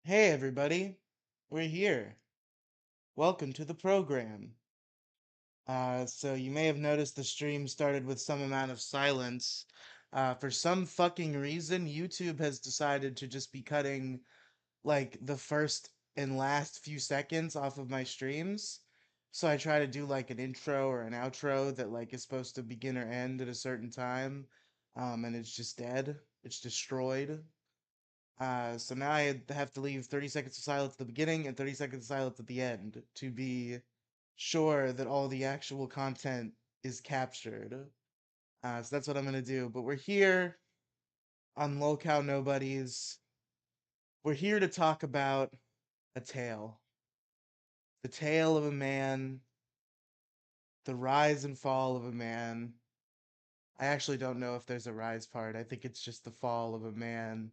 Hey everybody, we're here. Welcome to the program. So you may have noticed the stream started with some amount of silence. For some fucking reason, YouTube has decided to just be cutting like the first and last few seconds off of my streams. So I try to do like an intro or an outro that like is supposed to begin or end at a certain time. And it's just dead. It's destroyed. So now I have to leave 30 seconds of silence at the beginning and 30 seconds of silence at the end to be sure that all the actual content is captured. So that's what I'm gonna do. But we're here on Lolcow Nobodies. We're here to talk about a tale. The tale of a man, the rise and fall of a man. I actually don't know if there's a rise part. I think it's just the fall of a man.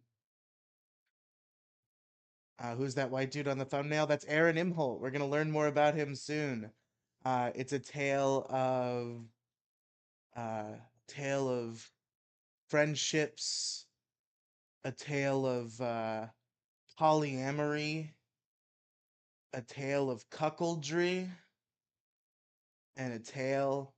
Who's that white dude on the thumbnail? That's Aaron Imholte. We're gonna learn more about him soon. It's a uh, tale of friendships, a tale of polyamory, a tale of cuckoldry, and a tale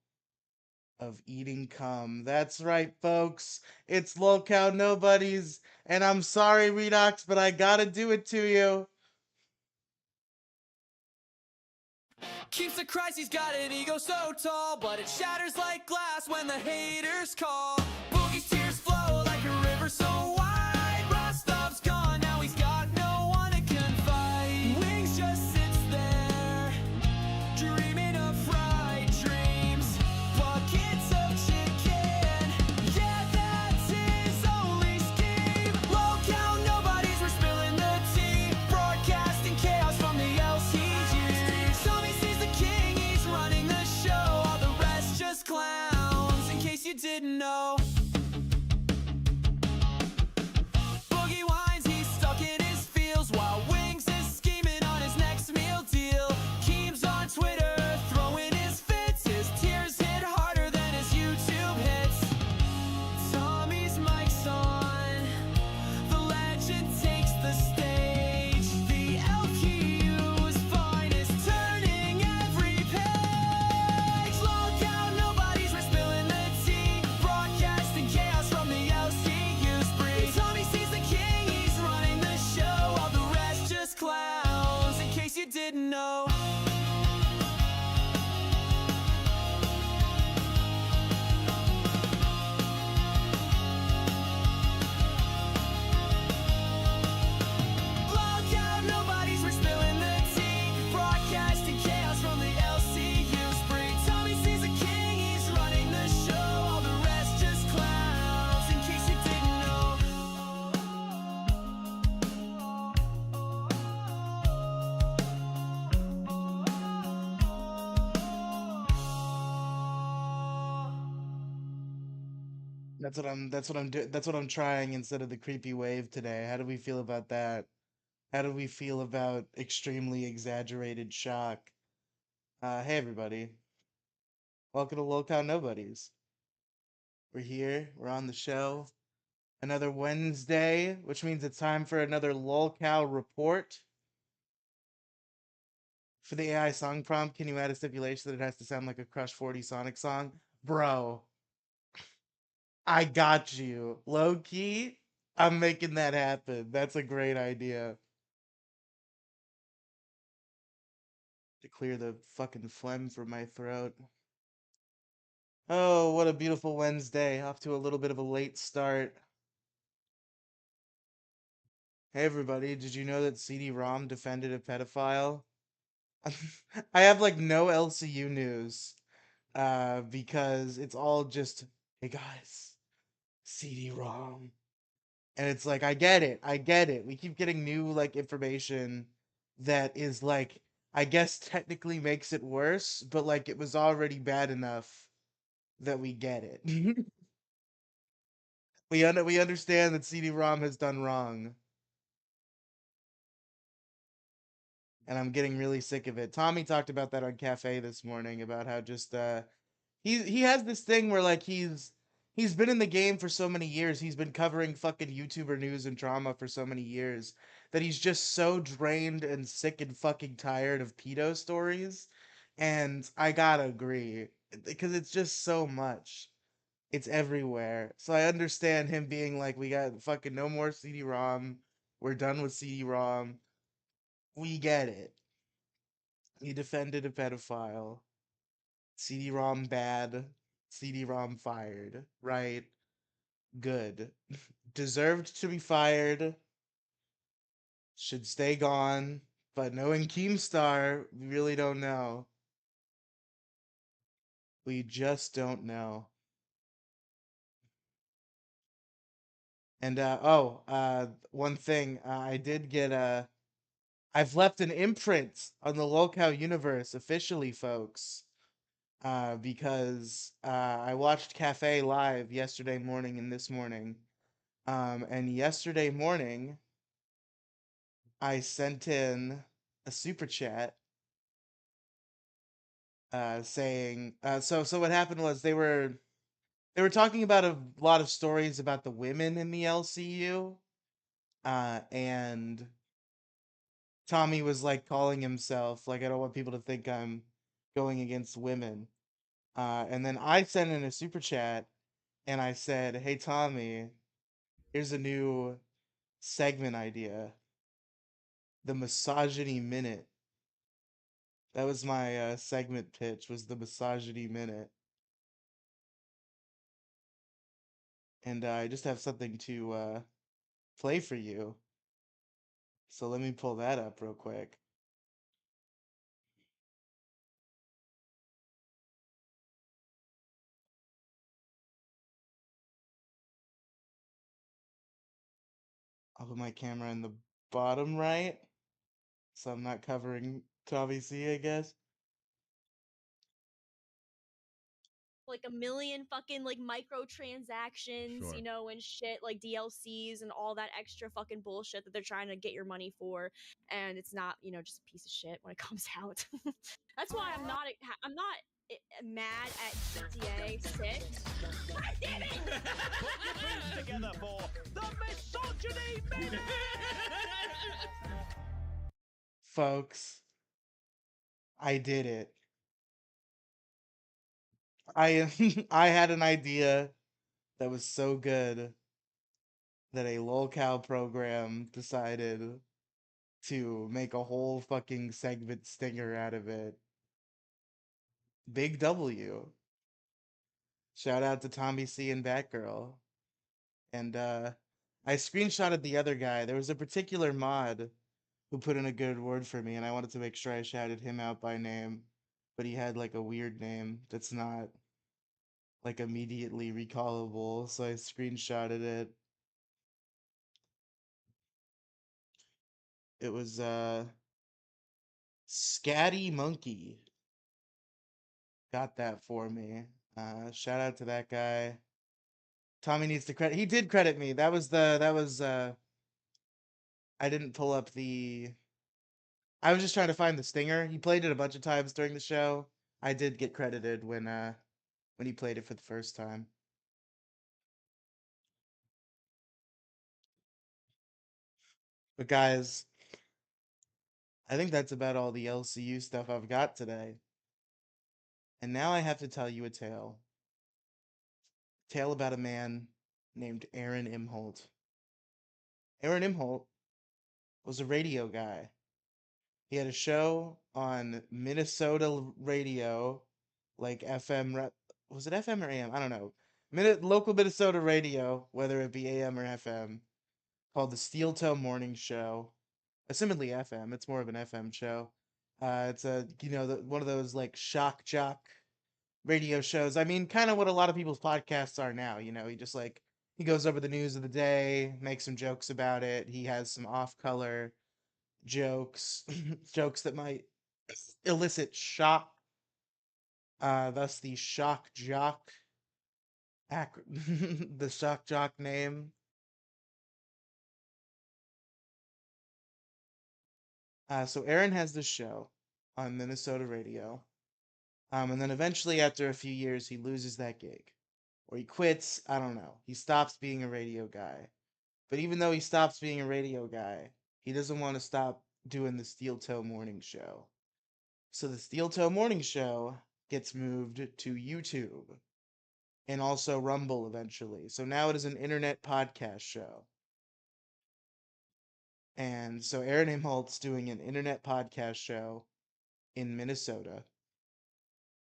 of eating cum. That's right, folks. It's Lolcow Nobodies, and I'm sorry, Redox, but I gotta do it to you. Keeps the Christ, he's got an ego so tall, but it shatters like glass when the haters call. Boogie's tears flow like a river so wide. Rostov's gone, now he's got no one to confide. Wings just sits there, dreaming of fried dreams. Buckets of chicken, yeah, that's his only scheme. Low count nobodies, we're spilling the tea. Broadcasting chaos from the LCU. Tommy sees the king, he's running the show. All the rest just clowns, in case you didn't know. Boogie whines, he's stuck in his feels, while Wings is scheming on his next meal deal. Keem's on Twitter, throwing his fits. His tears hit harder than his YouTube hits. Tommy's mic's on, the legend takes the stage. The LQ's finest, turning every page. Look out, nobody's, we're spilling the tea. Broadcasting chaos from the LCU spree. Tommy sees the king, he's running the show. All the rest just clowns, in case you didn't know. Look out, nobody's, we're spilling the tea. Broadcasting chaos from the LCU spree. Tommy sees the king, he's running the show. All the rest just clowns, in case you didn't know. That's what I'm trying instead of the creepy wave today. How do we feel about that? How do we feel about extremely exaggerated shock? Hey everybody. Welcome to Lolcow Nobodies. We're here, we're on the show. Another Wednesday, which means it's time for another Lolcow report. For the AI song prompt, can you add a stipulation that it has to sound like a Crush 40 Sonic song? Bro, I got you. Low key, I'm making that happen. That's a great idea. To clear the fucking phlegm from my throat. Oh, what a beautiful Wednesday. Off to a little bit of a late start. Hey everybody, did you know that CD-ROM defended a pedophile? I have like no LCU news because it's all just, hey guys, CD-ROM. And it's like, I get it. I get it. We keep getting new like information that is like, I guess technically makes it worse, but like it was already bad enough that we get it. We understand that CD-ROM has done wrong, and I'm getting really sick of it. Tommy talked about that on Cafe this morning about how just he has this thing where like he's been in the game for so many years. He's been covering fucking YouTuber news and drama for so many years that he's just so drained and sick and fucking tired of pedo stories. And I gotta agree because it's just so much. It's everywhere. So I understand him being like, we got fucking no more CD-ROM. We're done with CD-ROM. We get it. He defended a pedophile. CD-ROM bad. CD-ROM fired. Right? Good. Deserved to be fired. Should stay gone. But knowing Keemstar, we really don't know. We just don't know. And one thing, I did get a I've left an imprint on the Lolcow universe officially, folks. Because I watched Cafe live yesterday morning and this morning. And yesterday morning I sent in a super chat saying so what happened was they were talking about a lot of stories about the women in the LCU. And Tommy was like calling himself like, I don't want people to think I'm going against women. And then I sent in a super chat and I said, "Hey Tommy, here's a new segment idea, the misogyny minute." That was my segment pitch, was the misogyny minute. And I just have something to play for you. So let me pull that up real quick. I'll put my camera in the bottom right, so I'm not covering Tommy C, I guess. like a million fucking like microtransactions, Sure. and shit like DLCs and all that extra fucking bullshit that they're trying to get your money for, and it's not, just a piece of shit when it comes out. That's why I'm not mad at GTA 6. God damn it! Put your boots together for the misogyny minute! Folks, I did it. I I had an idea that was so good that a lolcow program decided to make a whole fucking segment stinger out of it. Big W. Shout out to Tommy C and Batgirl. And I screenshotted the other guy. There was a particular mod who put in a good word for me, and I wanted to make sure I shouted him out by name. But he had like a weird name that's not like immediately recallable, so I screenshotted it. It was Scatty Monkey got that for me. Shout out to that guy. Tommy needs to credit. He did credit me. That was I didn't pull up the I was just trying to find the stinger. He played it a bunch of times during the show. I did get credited when he played it for the first time. But guys, I think that's about all the LCU stuff I've got today. And now I have to tell you a tale. Tale about a man named Aaron Imholte. Aaron Imholte was a radio guy. He had a show on Minnesota radio, like FM. Was it FM or AM? I don't know. Local Minnesota radio, whether it be AM or FM, called the Steel Toe Morning Show. Assumedly FM. It's more of an FM show. It's one of those like shock jock radio shows. I mean, kind of what a lot of people's podcasts are now. He just like he goes over the news of the day, makes some jokes about it. He has some off color jokes, jokes that might elicit shock. Thus the shock jock, the shock jock name. So Aaron has this show on Minnesota radio, and then eventually, after a few years, he loses that gig. or he quits. I don't know. He stops being a radio guy. But even though he stops being a radio guy, he doesn't want to stop doing the Steel Toe Morning Show. So the Steel Toe Morning Show gets moved to YouTube and also Rumble eventually. So now it is an internet podcast show. And so Aaron Imholt's doing an internet podcast show in Minnesota.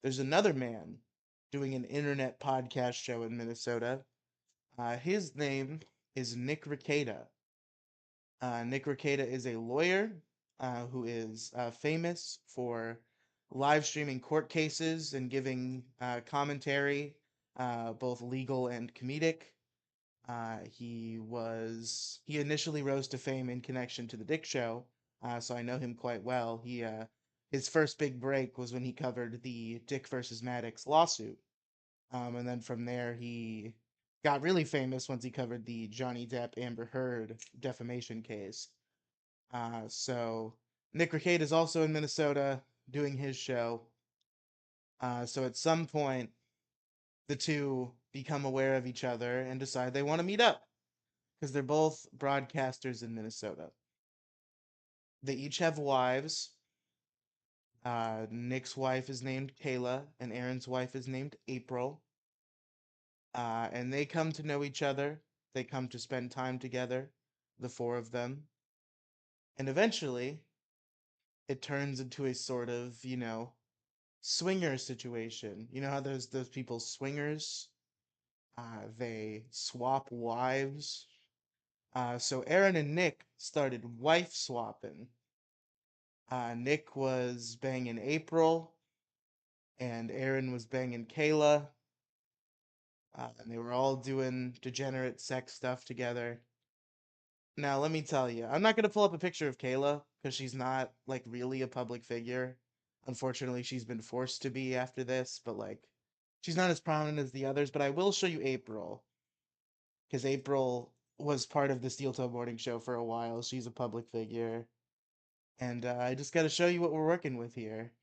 There's another man doing an internet podcast show in Minnesota. His name is Nick Rekieta. Nick Rekieta is a lawyer who is famous for live streaming court cases and giving commentary, both legal and comedic. He initially rose to fame in connection to the Dick Show, so I know him quite well. His first big break was when he covered the Dick versus Maddox lawsuit, and then from there he got really famous once he covered the Johnny Depp Amber Heard defamation case. So Nick Rekieta is also in Minnesota doing his show. So at some point, the two become aware of each other and decide they want to meet up because they're both broadcasters in Minnesota. They each have wives. Nick's wife is named Kayla, and Aaron's wife is named April. And they come to know each other. They come to spend time together, the four of them. And eventually, it turns into a sort of, swinger situation. You know how those people swingers? They swap wives. So Aaron and Nick started wife swapping. Nick was banging April, and Aaron was banging Kayla. And they were all doing degenerate sex stuff together. Now, let me tell you, I'm not gonna pull up a picture of Kayla because she's not like really a public figure. Unfortunately, she's been forced to be after this, but like, she's not as prominent as the others. But I will show you April because April was part of the Steel Toe Morning Show for a while. She's a public figure, and I just got to show you what we're working with here.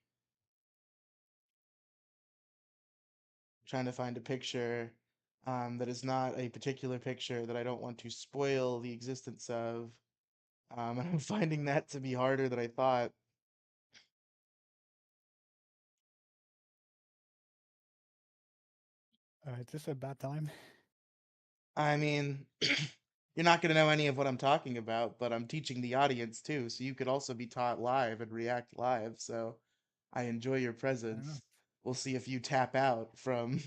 Trying to find a picture that is not a particular picture that I don't want to spoil the existence of. And I'm finding that to be harder than I thought. Is this a bad time? I mean, you're not going to know any of what I'm talking about, but I'm teaching the audience too, so you could also be taught live and react live. So I enjoy your I don't know. presence. We'll see if you tap out from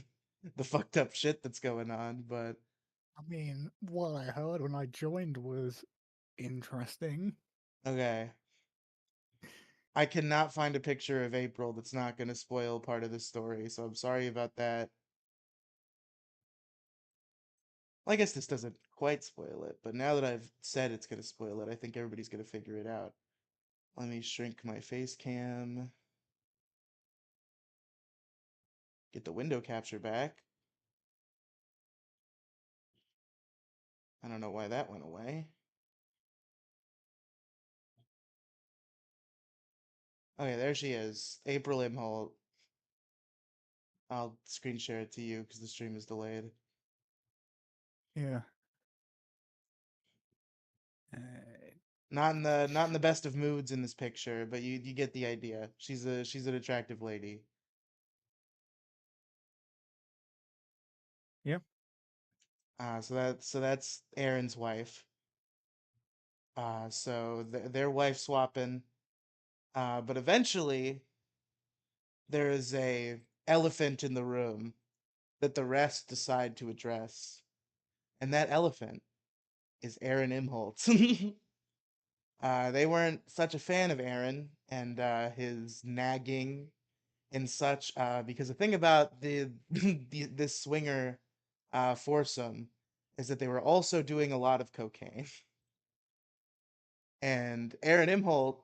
the fucked up shit that's going on, but I mean, what I heard when I joined was interesting. okay. I cannot find a picture of April that's not going to spoil part of the story, so I'm sorry about that. Well, I guess this doesn't quite spoil it, but now that I've said it's going to spoil it, I think everybody's going to figure it out. Let me shrink my face cam. Get the window capture back. I don't know why that went away. Okay, there she is. April Imholt. I'll screen share it to you because the stream is delayed. Yeah. Not in the best of moods in this picture, but you get the idea. She's an attractive lady. Yep. So that's Aaron's wife. So they're wife swapping. But eventually there is a elephant in the room that the rest decide to address, and that elephant is Aaron Imholt. They weren't such a fan of Aaron and his nagging and such, because the thing about this swinger foursome is that they were also doing a lot of cocaine, and Aaron Imholt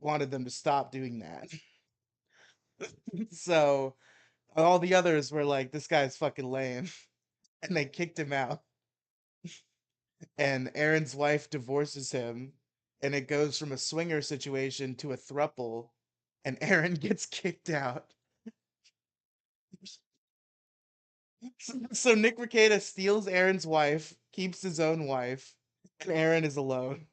wanted them to stop doing that. So all the others were like, "This guy's fucking lame," and they kicked him out. And Aaron's wife divorces him, and it goes from a swinger situation to a thruple, and Aaron gets kicked out. So Nick Rekieta steals Aaron's wife, keeps his own wife, and Aaron is alone.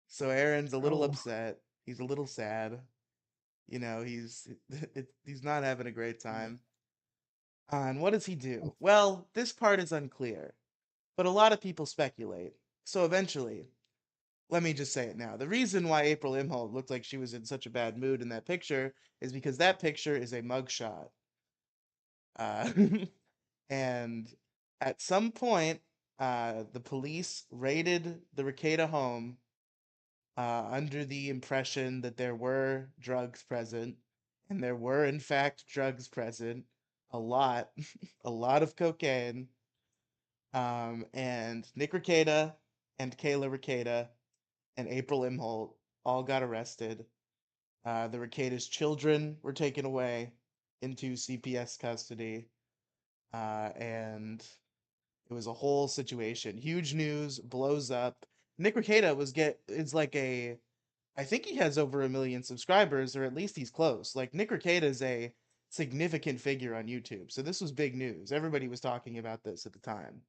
So Aaron's a little Oh, upset. He's a little sad. He's not having a great yeah. time. And what does he Oh, do? Well, this part is unclear, but a lot of people speculate. So eventually, let me just say it now. The reason why April Imholt looked like she was in such a bad mood in that picture is because that picture is a mugshot. Uh, and at some point, the police raided the Rekieta home under the impression that there were drugs present, and there were in fact drugs present, a lot, a lot of cocaine. And Nick Rekieta and Kayla Rekieta and April Imholt all got arrested. The Rekieta's children were taken away into CPS custody, and it was a whole situation. Huge news blows up. Nick Rekieta is like a I think he has over 1 million subscribers, or at least he's close. Like Nick Rekieta is a significant figure on YouTube, so this was big news. Everybody was talking about this at the time.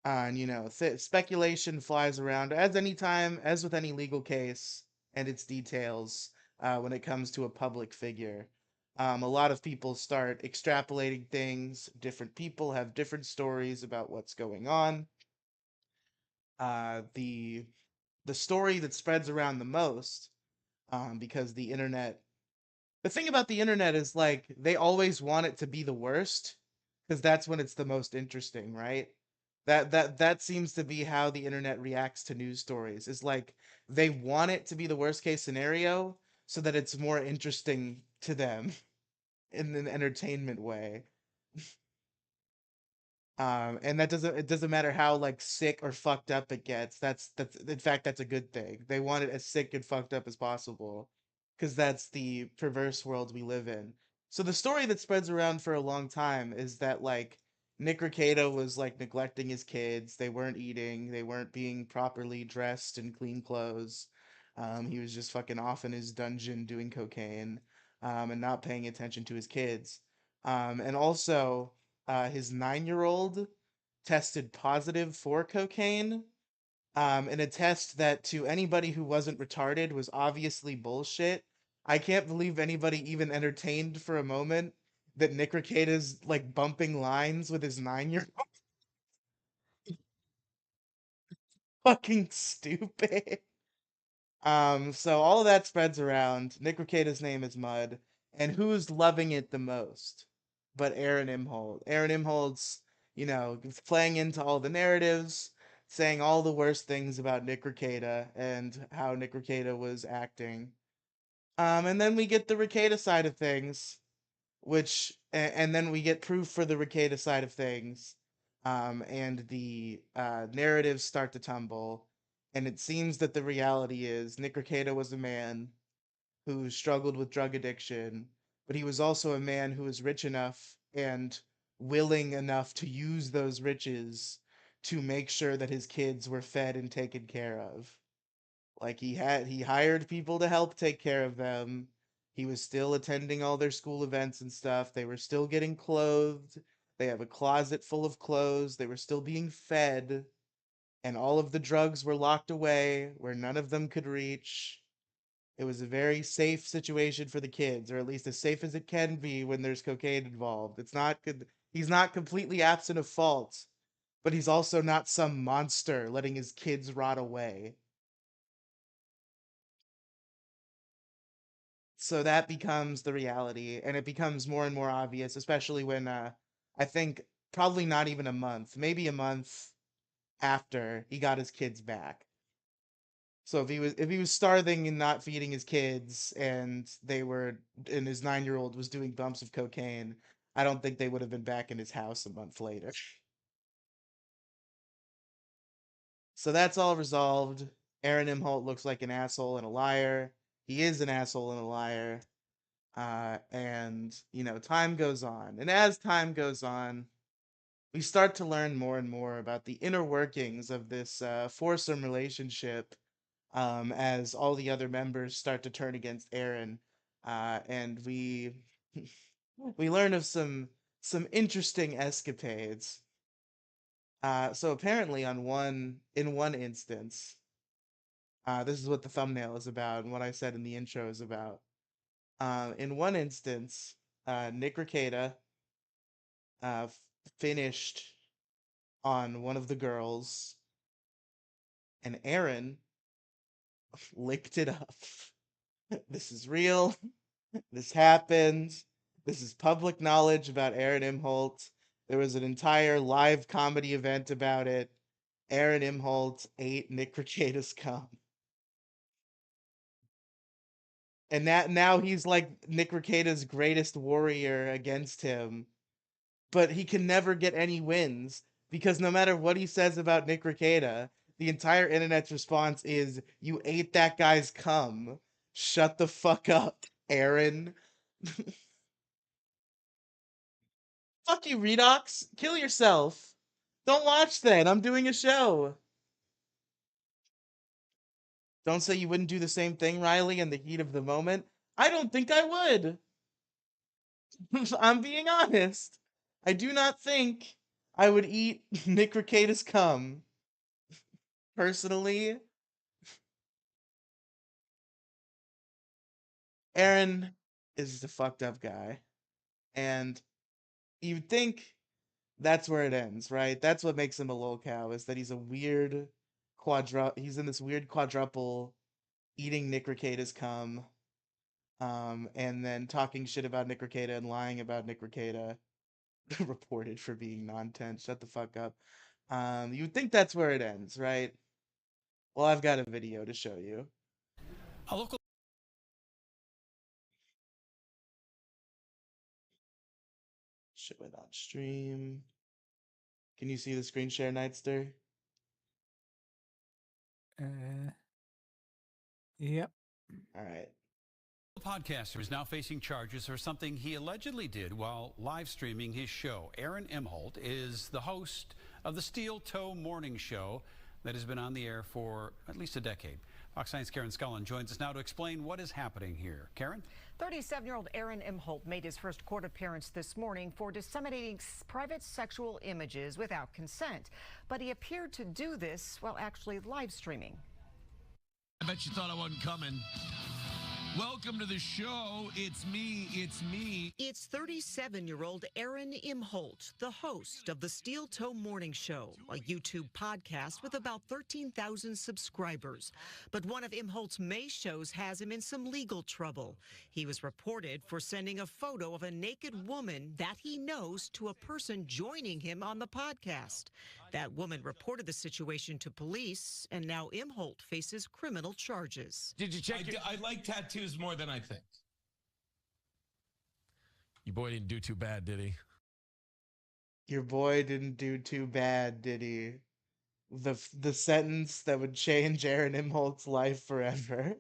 And speculation flies around as any time, as with any legal case and its details. When it comes to a public figure, a lot of people start extrapolating things. Different people have different stories about what's going on. The story that spreads around the most, because the thing about the internet is like they always want it to be the worst because that's when it's the most interesting, right? That seems to be how the internet reacts to news stories. Is like they want it to be the worst case scenario so that it's more interesting to them in an entertainment way. And it doesn't matter how like sick or fucked up it gets. That's in fact that's a good thing. They want it as sick and fucked up as possible because that's the perverse world we live in. So the story that spreads around for a long time is that like Nick Rekieta was like neglecting his kids. They weren't eating. They weren't being properly dressed in clean clothes. He was just fucking off in his dungeon doing cocaine, and not paying attention to his kids. And also his 9-year old tested positive for cocaine, in a test that to anybody who wasn't retarded was obviously bullshit. I can't believe anybody even entertained for a moment that Nick Rekieta's like bumping lines with his 9-year old. Fucking stupid. So all of that spreads around. Nick Rekieta's name is Mud, and who's loving it the most? But Aaron Imholt. Aaron Imholt's, playing into all the narratives, saying all the worst things about Nick Rekieta and how Nick Rekieta was acting. And then we get the Rekieta side of things, and then we get proof for the Rekieta side of things, and the narratives start to tumble, and it seems that the reality is Nick Rekieta was a man who struggled with drug addiction, but he was also a man who was rich enough and willing enough to use those riches to make sure that his kids were fed and taken care of. Like he hired people to help take care of them. He was still attending all their school events and stuff. They were still getting clothed. They have a closet full of clothes. They were still being fed, and all of the drugs were locked away where none of them could reach. It was a very safe situation for the kids, or at least as safe as it can be when there's cocaine involved. It's not good. He's not completely absent of fault, but he's also not some monster letting his kids rot away. So that becomes the reality, and it becomes more and more obvious, especially when I think probably not even a month, maybe a month after he got his kids back. So if he was starving and not feeding his kids, and his 9-year old was doing bumps of cocaine, I don't think they would have been back in his house a month later. So that's all resolved. Aaron Imholt looks like an asshole and a liar. He is an asshole and a liar. And time goes on, and as time goes on, we start to learn more and more about the inner workings of this foursome relationship as all the other members start to turn against Aaron, and we we learn of some interesting escapades. So apparently, in one instance, this is what the thumbnail is about, and what I said in the intro is about. In one instance, Nick Rekieta finished on one of the girls, and Aaron licked it up. This is real. This happened. This is public knowledge about Aaron Imholt. There was an entire live comedy event about it. Aaron Imholt ate Nick Rekieta's cum. And now he's like Nick Rekieta's greatest warrior against him. But he can never get any wins because no matter what he says about Nick Rekieta, the entire internet's response is, "You ate that guy's cum. Shut the fuck up, Aaron." Fuck you, Redox. Kill yourself. Don't watch then. I'm doing a show. Don't say you wouldn't do the same thing, Riley, in the heat of the moment. I don't think I would. I'm being honest. I do not think I would eat Nick Rekieta's cum. Personally, Aaron is a fucked up guy. And you'd think that's where it ends, right? That's what makes him a lolcow, is that he's a weird he's in this weird quadruple eating Nick Rekieta's cum, and then talking shit about Nick Rekieta and lying about Nick Rekieta, reported for being non-tense. Shut the fuck up. You'd think that's where it ends, right? Well, I've got a video to show you. A local Show it on stream. Can you see the screen share, Nightster? Yep. All right. podcaster is now facing charges for something he allegedly did while live streaming his show. Aaron Imholte is the host of the Steel Toe Morning Show that has been on the air for at least a decade. Fox 9's Karen Scullin joins us now to explain what is happening here. Karen? 37-year-old Aaron Imholte made his first court appearance this morning for disseminating private sexual images without consent. But he appeared to do this while actually live streaming. I bet you thought I wasn't coming. Welcome to the show. It's me. It's me. It's 37-year-old Aaron Imholte, the host of the Steel Toe Morning Show, a YouTube podcast with about 13,000 subscribers. But one of Imholte's May shows has him in some legal trouble. He was reported for sending a photo of a naked woman that he knows to a person joining him on the podcast. That woman reported the situation to police, and now Imholte faces criminal charges. Did you check? I like tattoos more than I think. Your boy didn't do too bad, did he? Your boy didn't do too bad, did he? The sentence that would change Aaron Imholt's life forever.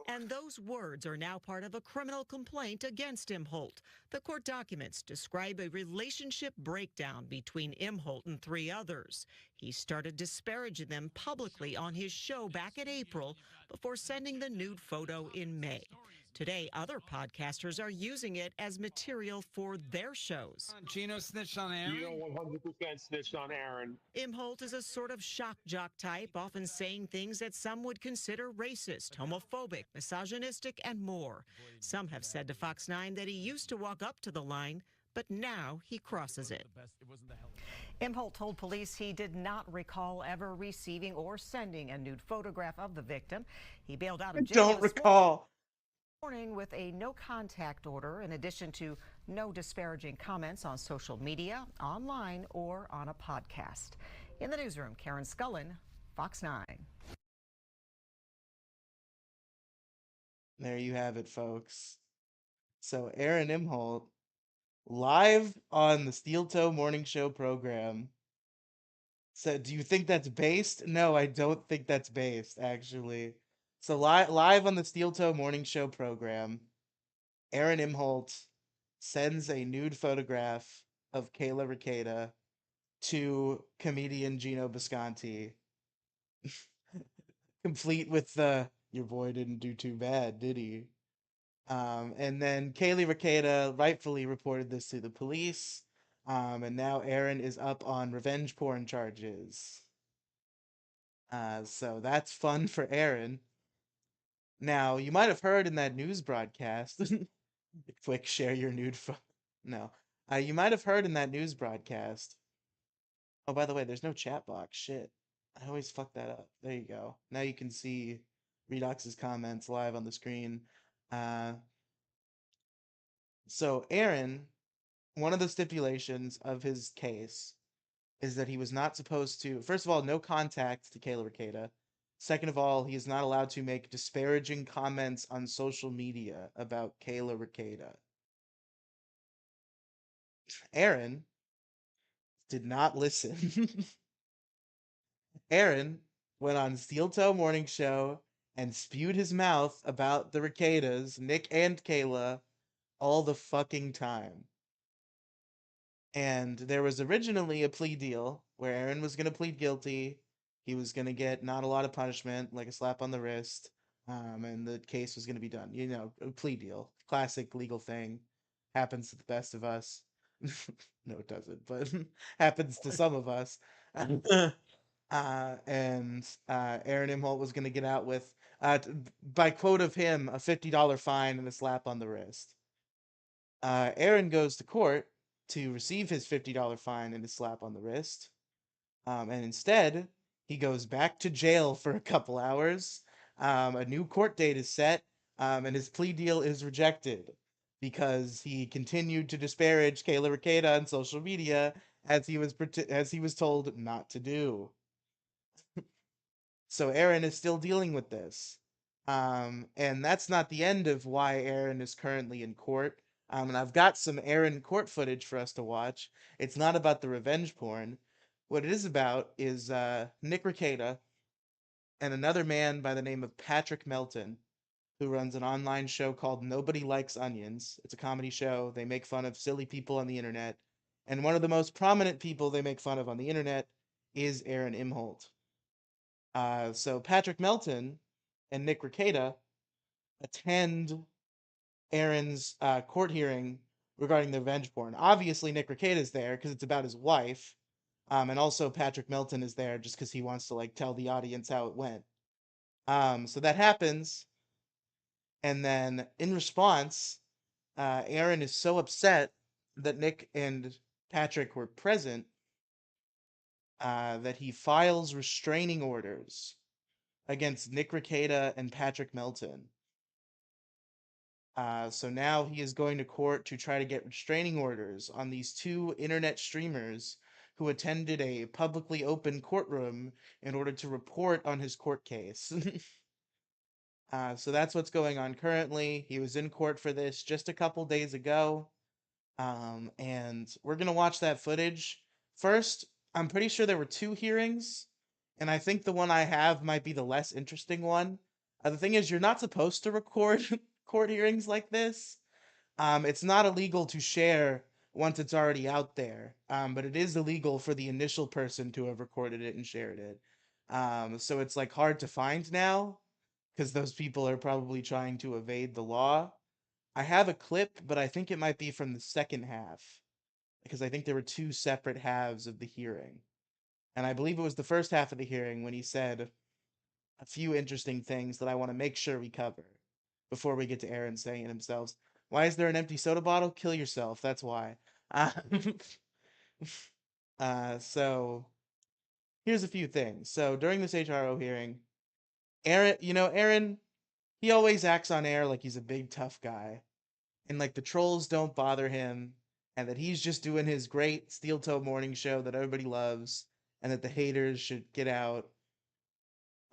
And those words are now part of a criminal complaint against Imholte. The court documents describe a relationship breakdown between Imholte and three others. He started disparaging them publicly on his show back in April before sending the nude photo in May. Today, other podcasters are using it as material for their shows. Gino snitched on Aaron? Gino 100% snitched on Aaron. Imholte is a sort of shock jock type, often saying things that some would consider racist, homophobic, misogynistic, and more. Some have said to Fox 9 that he used to walk up to the line, but now he crosses it. Imholte told police he did not recall ever receiving or sending a nude photograph of the victim. He bailed out of jail. Don't recall. Morning with a no contact order, in addition to no disparaging comments on social media, online, or on a podcast. In the newsroom, Karen Scullin, Fox 9. There you have it, folks. So Aaron Imholt, live on the Steel Toe Morning Show program, said, "Do you think that's based?" No, I don't think that's based, actually. So live on the Steel Toe Morning Show program, Aaron Imholt sends a nude photograph of Kayla Rekieta to comedian Gino Bisconti. complete with the "Your boy didn't do too bad, did he?" And then Kaylee Ricada rightfully reported this to the police. And now Aaron is up on revenge porn charges. So that's fun for Aaron. Now, you might have heard in that news broadcast, quick share your nude no. You might have heard in that news broadcast. Oh, by the way, there's no chat box. Shit. I always fuck that up. There you go. Now you can see Redox's comments live on the screen. Uh, so Aaron, one of the stipulations of his case is that he was not supposed to, first of all, no contact to Kayla Ricada. Second of all, he is not allowed to make disparaging comments on social media about Kayla Ricada. Aaron did not listen. Aaron went on Steel Toe Morning Show and spewed his mouth about the Ricadas, Nick and Kayla, all the fucking time. And there was originally a plea deal where Aaron was going to plead guilty. He was going to get not a lot of punishment, like a slap on the wrist, and the case was going to be done. You know, a plea deal. Classic legal thing. Happens to the best of us. No, it doesn't, but happens to some of us. And Aaron Imholt was going to get out with, by quote of him, a $50 fine and a slap on the wrist. Aaron goes to court to receive his $50 fine and a slap on the wrist. And instead, he goes back to jail for a couple hours. A new court date is set, and his plea deal is rejected because he continued to disparage Kayla Ricada on social media as he was told not to do. So Aaron is still dealing with this. And that's not the end of why Aaron is currently in court. And I've got some Aaron court footage for us to watch. It's not about the revenge porn. What it is about is Nick Ricada and another man by the name of Patrick Melton, who runs an online show called Nobody Likes Onions. It's a comedy show. They make fun of silly people on the internet. And one of the most prominent people they make fun of on the internet is Aaron Imholt. So Patrick Melton and Nick Ricada attend Aaron's court hearing regarding the revenge porn. Obviously, Nick Ricada is there because it's about his wife, and also Patrick Melton is there just because he wants to like tell the audience how it went. So that happens, and then in response, Aaron is so upset that Nick and Patrick were present that he files restraining orders against Nick Ricada and Patrick Melton. So now he is going to court to try to get restraining orders on these two internet streamers who attended a publicly open courtroom in order to report on his court case. So that's what's going on currently. He was in court for this just a couple days ago. And we're going to watch that footage. First, I'm pretty sure there were two hearings, and I think the one I have might be the less interesting one. The thing is, you're not supposed to record court hearings like this. It's not illegal to share once it's already out there, but it is illegal for the initial person to have recorded it and shared it. So it's like hard to find now because those people are probably trying to evade the law. I have a clip, but I think it might be from the second half because I think there were two separate halves of the hearing. And I believe it was the first half of the hearing when he said a few interesting things that I want to make sure we cover before we get to Aaron saying it himself. Why is there an empty soda bottle? Kill yourself. That's why. So here's a few things. So during this HRO hearing, Aaron, he always acts on air like he's a big tough guy, and like the trolls don't bother him, and that he's just doing his great steel toe morning show that everybody loves, and that the haters should get out,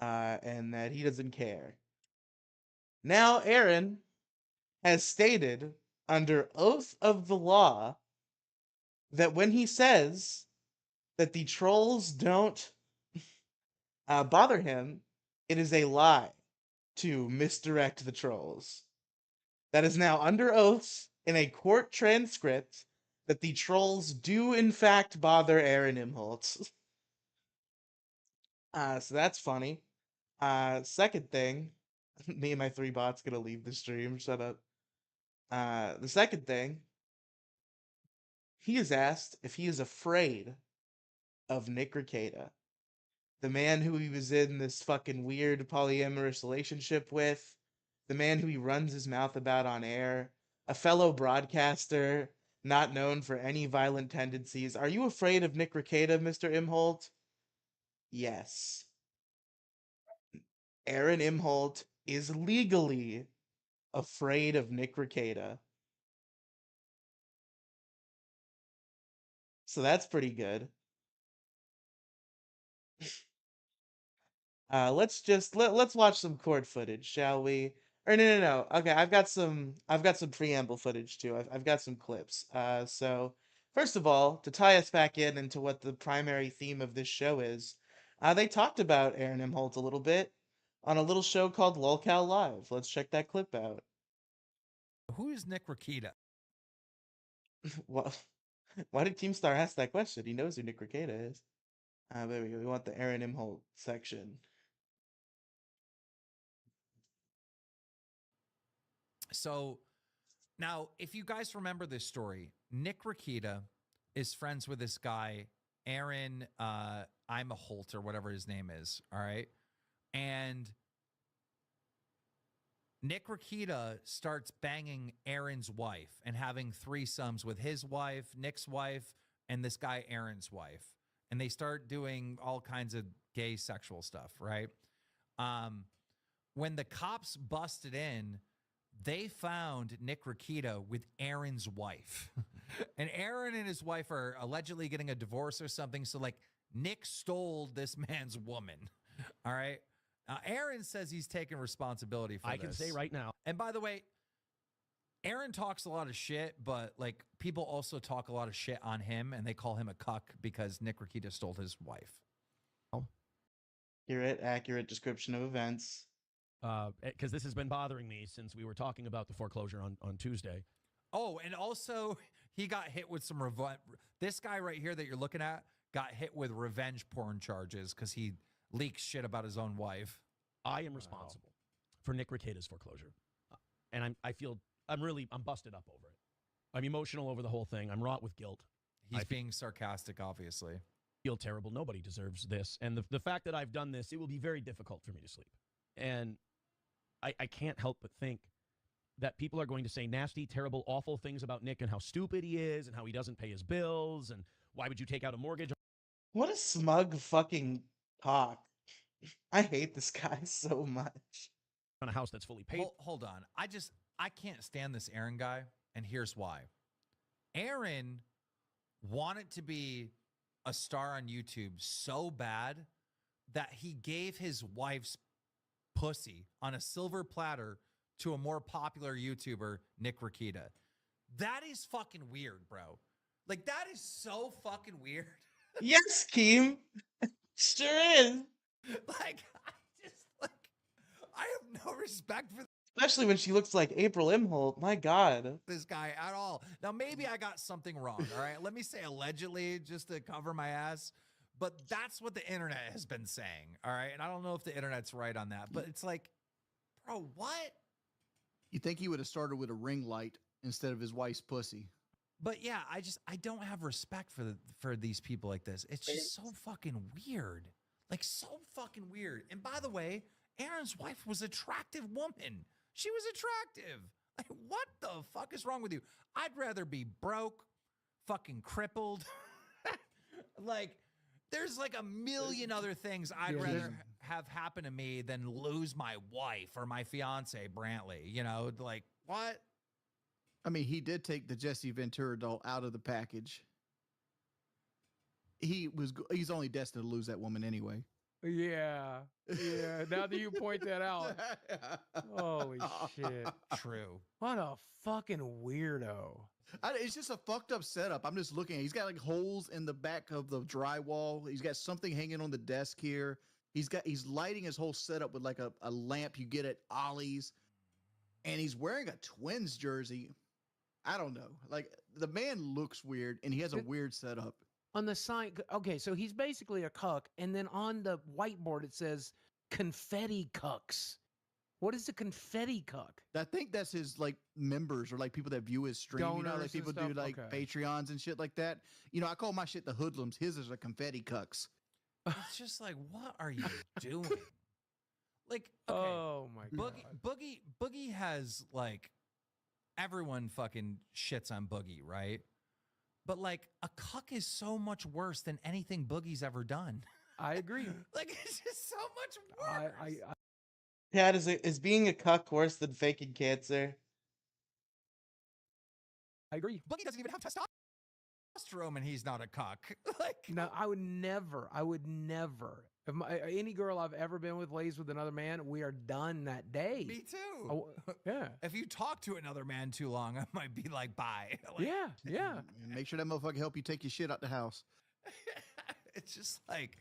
and that he doesn't care. Now Aaron has stated under oath of the law that when he says that the trolls don't bother him, it is a lie to misdirect the trolls. That is now under oaths in a court transcript that the trolls do in fact bother Aaron Imholt. So that's funny. Second thing, me and my 3 bots gonna leave the stream. Shut up. The second thing, he is asked if he is afraid of Nick Rekieta, the man who he was in this fucking weird polyamorous relationship with, the man who he runs his mouth about on air, a fellow broadcaster not known for any violent tendencies. Are you afraid of Nick Rekieta, Mr. Imholt? Yes. Aaron Imholt is legally afraid of Nick Rekieta. So that's pretty good. Let's watch some court footage, shall we? Or no. Okay, I've got some preamble footage too. I've got some clips. So first of all, to tie us back in into what the primary theme of this show is, they talked about Aaron Imholt a little bit on a little show called Lolcow Live. Let's check that clip out. Who is Nick Rekieta? Well, why did Keemstar ask that question? He knows who Nick Rekieta is. There we go. We want the Aaron Imholt section. So now, if you guys remember this story, Nick Rekieta is friends with this guy, Aaron Imholte or whatever his name is. All right. And Nick Rekieta starts banging Aaron's wife and having threesomes with his wife, Nick's wife, and this guy, Aaron's wife. And they start doing all kinds of gay sexual stuff, right? When the cops busted in, they found Nick Rekieta with Aaron's wife. And Aaron and his wife are allegedly getting a divorce or something. So, like, Nick stole this man's woman. All right. Aaron says he's taking responsibility for this. I can say right now. And by the way, Aaron talks a lot of shit, but like people also talk a lot of shit on him, and they call him a cuck because Nick Rekieta stole his wife. Accurate description of events. Because this has been bothering me since we were talking about the foreclosure on Tuesday. Oh, and also he got hit with some revenge. This guy right here that you're looking at got hit with revenge porn charges because he leaks shit about his own wife. I am responsible for Nick Rekieta's foreclosure, and I'm busted up over it. I'm emotional over the whole thing. I'm wrought with guilt. He's being sarcastic, obviously. Feel terrible. Nobody deserves this, and the fact that I've done this, it will be very difficult for me to sleep. And I can't help but think that people are going to say nasty, terrible, awful things about Nick and how stupid he is and how he doesn't pay his bills and why would you take out a mortgage? What a smug fucking talk. I hate this guy so much. On a house that's fully paid. Hold on. I can't stand this Aaron guy, and here's why. Aaron wanted to be a star on YouTube so bad that he gave his wife's pussy on a silver platter to a more popular YouTuber, Nick Rekieta. That is fucking weird, bro. Like, that is so fucking weird. Yes, Keem. Sure is. Like, I have no respect for Especially when she looks like April Imholt. My God. this guy at all. Now, maybe I got something wrong, all right? Let me say allegedly just to cover my ass. But that's what the internet has been saying, all right? And I don't know if the internet's right on that, but it's like, bro, what? You think he would have started with a ring light instead of his wife's pussy? But yeah, I don't have respect for these people like this. It's just so fucking weird. Like, so fucking weird. And by the way, Aaron's wife was an attractive woman. She was attractive. Like, what the fuck is wrong with you? I'd rather be broke, fucking crippled. Like, there's like a million other things I'd rather have happen to me than lose my wife or my fiance, Brantley. You know, like, what? I mean, he did take the Jesse Ventura doll out of the package. He's only destined to lose that woman anyway. Yeah. Now that you point that out. Holy shit. True. What a fucking weirdo. It's just a fucked up setup. I'm just looking at it. He's got like holes in the back of the drywall. He's got something hanging on the desk here. He's lighting his whole setup with like a lamp you get at Ollie's. And he's wearing a Twins jersey. I don't know. Like, the man looks weird and he has a weird setup. On the sign, okay, so he's basically a cuck, and then on the whiteboard it says confetti cucks. What is a confetti cuck? I think that's his like members or like people that view his stream. You know, Donors like and people do stuff? like Okay. Patreons and shit like that. You know, I call my shit the hoodlums. His is a confetti cucks. It's just like, what are you doing? Like, okay, Oh my Boogie, god. Boogie has like everyone fucking shits on Boogie, right? But like, a cuck is so much worse than anything Boogie's ever done. I agree. Like, it's just so much worse. Cat, is being a cuck worse than faking cancer? I agree. Boogie doesn't even have testosterone, and he's not a cuck. Like, No, I would never. If any girl I've ever been with lays with another man, we are done that day. me too. Yeah. If you talk to another man too long, I might be like, bye. Like, Yeah. And make sure that motherfucker help you take your shit out the house. It's just like,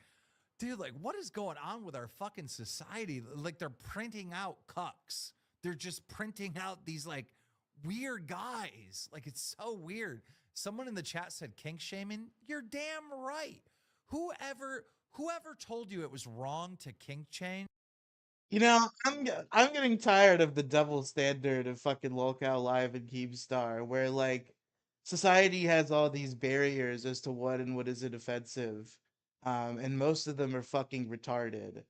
dude, like, what is going on with our fucking society? Like, they're printing out cucks. They're just printing out these like weird guys. Like, it's so weird. Someone in the chat said kink shaming. You're damn right. Whoever told you it was wrong to kink shame? You know, I'm getting tired of the double standard of fucking Lolcow Live and Keemstar, where like society has all these barriers as to what and what isn't offensive, and most of them are fucking retarded.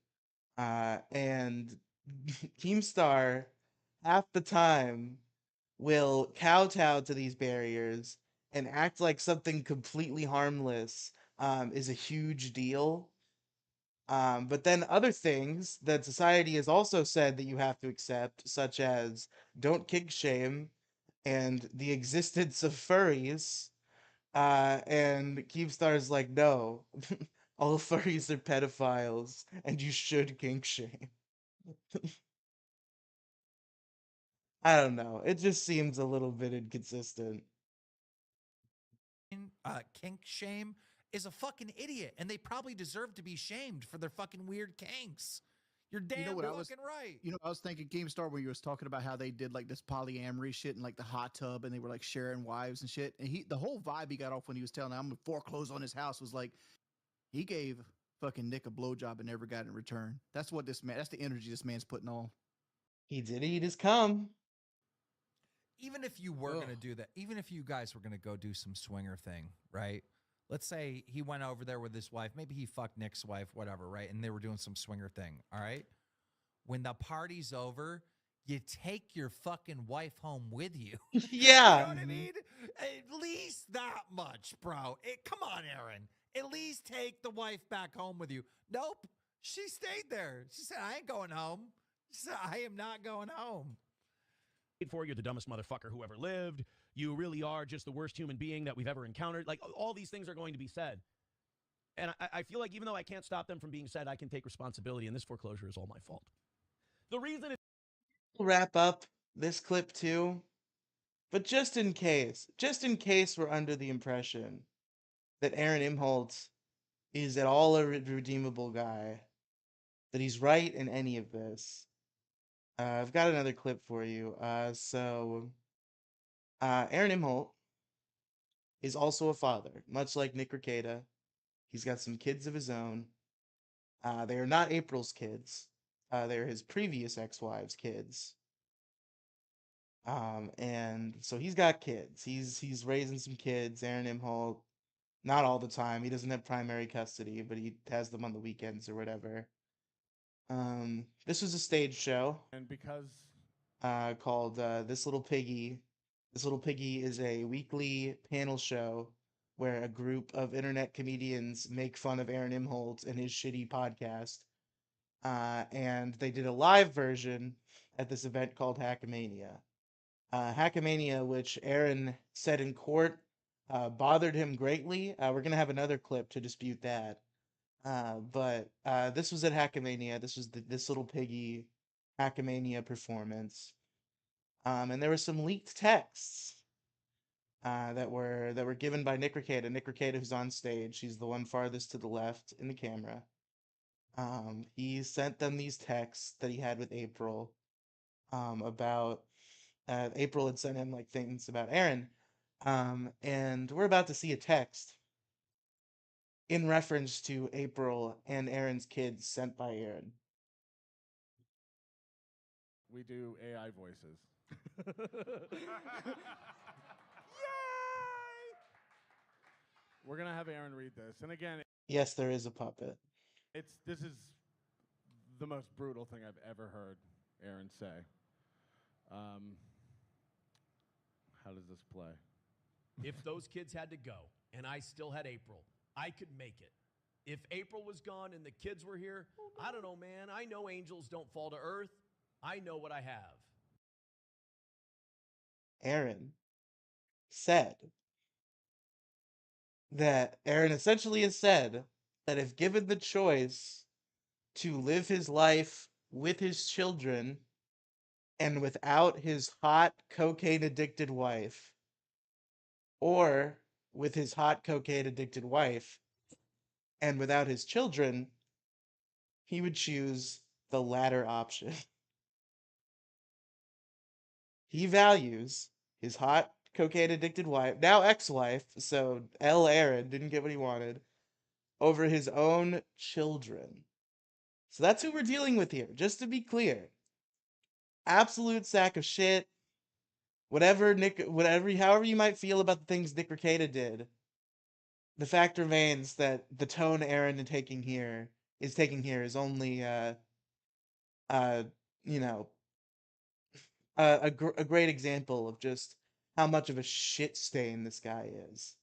And Keemstar, half the time, will kowtow to these barriers and act like something completely harmless is a huge deal. But then other things that society has also said that you have to accept, such as don't kink shame and the existence of furries, and Keemstar's like, no, all furries are pedophiles and you should kink shame. I don't know. It just seems a little bit inconsistent. Kink shame is a fucking idiot, and they probably deserve to be shamed for their fucking weird kinks. You're damn You know what I was fucking right. You know, I was thinking Keemstar when you was talking about how they did like this polyamory shit in like the hot tub and they were like sharing wives and shit. And the whole vibe he got off when he was telling I'm gonna foreclose on his house was like he gave fucking Nick a blowjob and never got it in return. That's what that's the energy this man's putting on. He did eat his cum. Even if you were going to do that, even if you guys were going to go do some swinger thing, right? Let's say he went over there with his wife. Maybe he fucked Nick's wife, whatever, right? And they were doing some swinger thing, all right? When the party's over, you take your fucking wife home with you. Yeah. You know what I mean? At least that much, bro. Come on, Aaron. At least take the wife back home with you. Nope. She stayed there. She said, I ain't going home. She said, I am not going home. For you're the dumbest motherfucker who ever lived. You really are just the worst human being that we've ever encountered. Like, all these things are going to be said. And I feel like even though I can't stop them from being said, I can take responsibility, and this foreclosure is all my fault. The reason is... We'll wrap up this clip too. But just in case we're under the impression that Aaron Imholt is at all a redeemable guy, that he's right in any of this, I've got another clip for you. Aaron Imholt is also a father, much like Nick Rekieta. He's got some kids of his own. They are not April's kids. They're his previous ex-wife's kids. And so he's got kids. He's raising some kids. Aaron Imholt, not all the time. He doesn't have primary custody, but he has them on the weekends or whatever. This was a stage show. And because Called This Little Piggy. This Little Piggy is a weekly panel show where a group of internet comedians make fun of Aaron Imholt and his shitty podcast. And they did a live version at this event called Hackamania. Hackamania, which Aaron said in court bothered him greatly. We're going to have another clip to dispute that. But this was at Hackamania. This was This Little Piggy Hackamania performance. And there were some leaked texts that were given by Nick Rekieta. Nick Rekieta, who's on stage, he's the one farthest to the left in the camera. He sent them these texts that he had with April about April had sent him like things about Aaron. And we're about to see a text in reference to April and Aaron's kids sent by Aaron. we do AI voices. We're gonna have Aaron read this, and again, Yes, there is a puppet. this is the most brutal thing I've ever heard Aaron say. How does this play? If those kids had to go and I still had April, I could make it. If April was gone and the kids were here, I don't know, man. I know angels don't fall to earth. I know what I have. Aaron said that Aaron essentially has said that if given the choice to live his life with his children and without his hot cocaine addicted wife, or with his hot cocaine addicted wife and without his children, he would choose the latter option. He values his hot cocaine addicted wife, now ex wife, so L. Aaron didn't get what he wanted, over his own children. So that's who we're dealing with here, just to be clear. Absolute sack of shit. However you might feel about the things Nick Rekieta did, the fact remains that the tone Aaron is taking here is only uh you know a great example of just how much of a shit stain this guy is.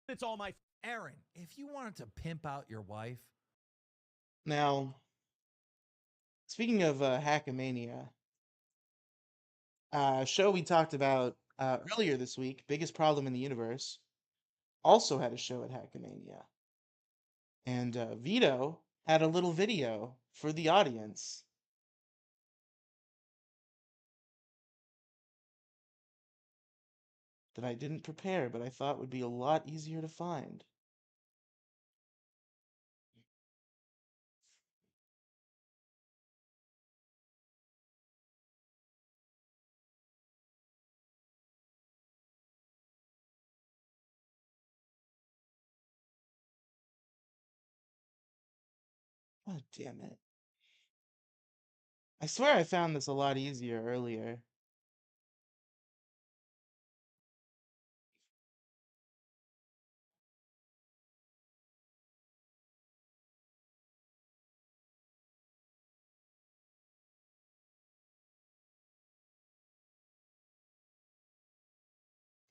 It's all my Aaron, if you wanted to pimp out your wife, Now, speaking of Hackamania, a show we talked about earlier this week, Biggest Problem in the Universe, also had a show at Hackamania. And Vito had a little video for the audience. That I didn't prepare, but I thought would be a lot easier to find. God damn it. I swear I found this a lot easier earlier.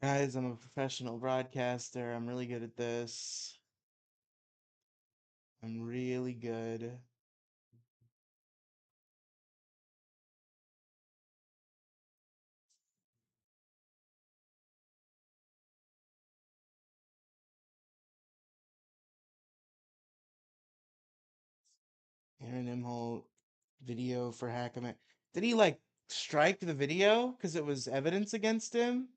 Guys, I'm a professional broadcaster. I'm really good at this. I'm really good. Aaron Imholte video for Hackaman. Did he like strike the video because it was evidence against him?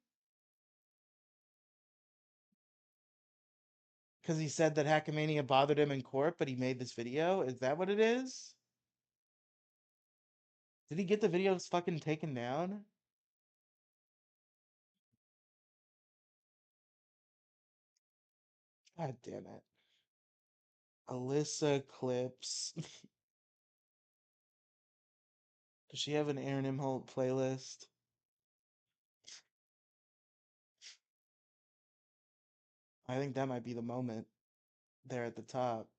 Because he said that Hackamania bothered him in court, but he made this video? Is that what it is? Did he get the videos fucking taken down? God damn it. Alyssa Clips. Does she have an Aaron Imholt playlist? I think that might be the moment there at the top.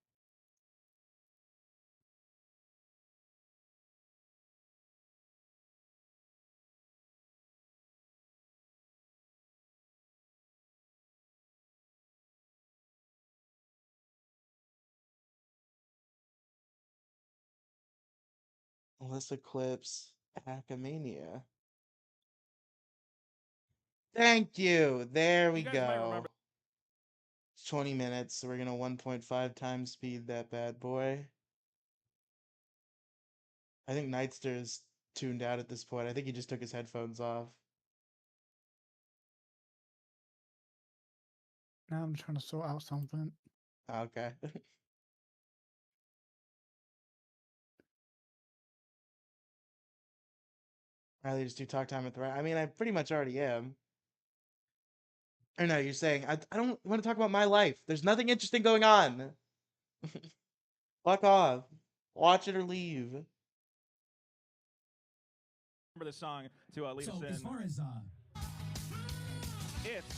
Alyssa Clips, Hackmania. Thank you. There we You guys might remember. go. It's 20 minutes, so we're gonna 1.5 times speed that bad boy. I think Nightster's tuned out at this point. I think he just took his headphones off. Now I'm trying to sort out something. Okay. Riley, just do talk time at the right. I mean, I pretty much already am. Or no, you're saying I don't want to talk about my life. There's nothing interesting going on. Fuck off. Watch it or leave. Remember this song to lead us in. As far as It's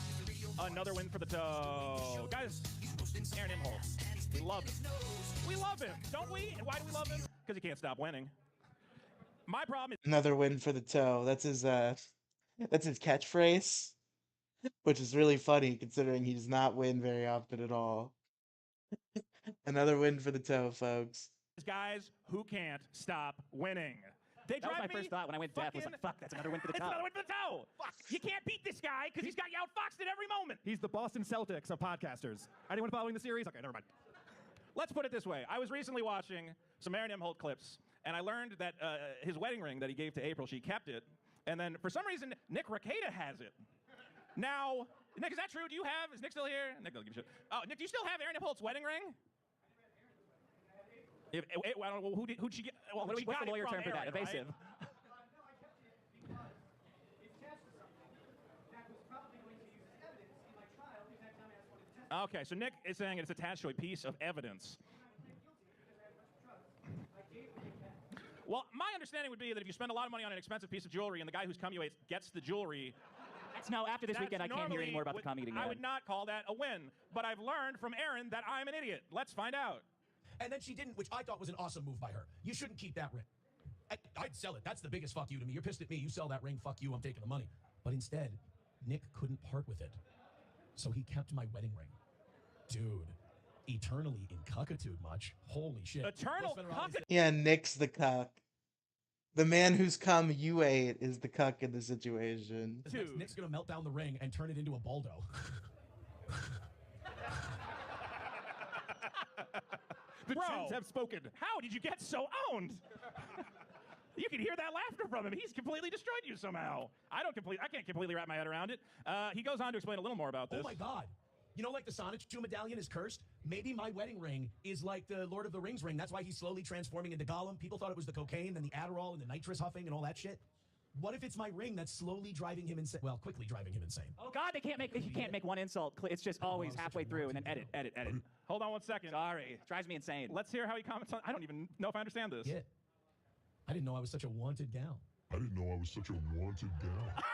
another win for the toe. Guys, Aaron Imholte. We love him. We love him, don't we? And why do we love him? Because he can't stop winning. My problem is Another win for the toe. That's his catchphrase, which is really funny considering he does not win very often at all. Another win for the toe, folks. guys who can't stop winning. They That was drive my me first thought when I went deaf. I was like, fuck, that's another win for the It's toe. another win for the toe. You can't beat this guy because he's got you outfoxed at every moment. He's the Boston Celtics of podcasters. Anyone following the series? Okay, never mind. Let's put it this way. I was recently watching some Aaron Imholte clips, and I learned that his wedding ring that he gave to April, she kept it. And then, for some reason, Nick Rekieta has it. Now, Nick, is that true? Do you have? Is Nick still here? Nick doesn't give a shit. Oh, Nick, do you still have Aaron Imholte's wedding ring? I don't know. Who'd she get? Well, What's she the got it lawyer from term for that? Aaron, right? Evasive. Okay, so Nick is saying it's attached to a piece of evidence. Well, my understanding would be that if you spend a lot of money on an expensive piece of jewelry and the guy who's come you gets the jewelry, No, after this weekend, I can't hear any more about the comedy I would not call that a win. But I've learned from Aaron that I'm an idiot. Let's find out. And then she didn't, which I thought was an awesome move by her. You shouldn't keep that ring. I'd sell it. That's the biggest fuck you to me. You're pissed at me. You sell that ring, fuck you, I'm taking the money. But instead, Nick couldn't part with it. So he kept my wedding ring. Dude, eternally in cuckitude much. Holy shit. Eternal cuck. Yeah, Nick's the cuck. The man whose cum you ate is the cuck in the situation. Nick's gonna melt down the ring and turn it into a Baldo. The Jews have spoken. How did you get so owned? You can hear that laughter from him. He's completely destroyed you somehow. I can't completely wrap my head around it. He goes on to explain a little more about this. Oh my God. You know, like the Sonic Shoe medallion is cursed? Maybe my wedding ring is like the Lord of the Rings ring. That's why he's slowly transforming into Gollum. People thought it was the cocaine and the Adderall and the nitrous huffing and all that shit. What if it's my ring that's slowly driving him insane? Well, quickly driving him insane. Oh God, you can't make one insult. It's just always halfway through and then edit. Hold on one second. Sorry, drives me insane. Let's hear how he comments on. I don't even know if I understand this. Yeah. I didn't know I was such a wanted gal. I didn't know I was such a wanted gal.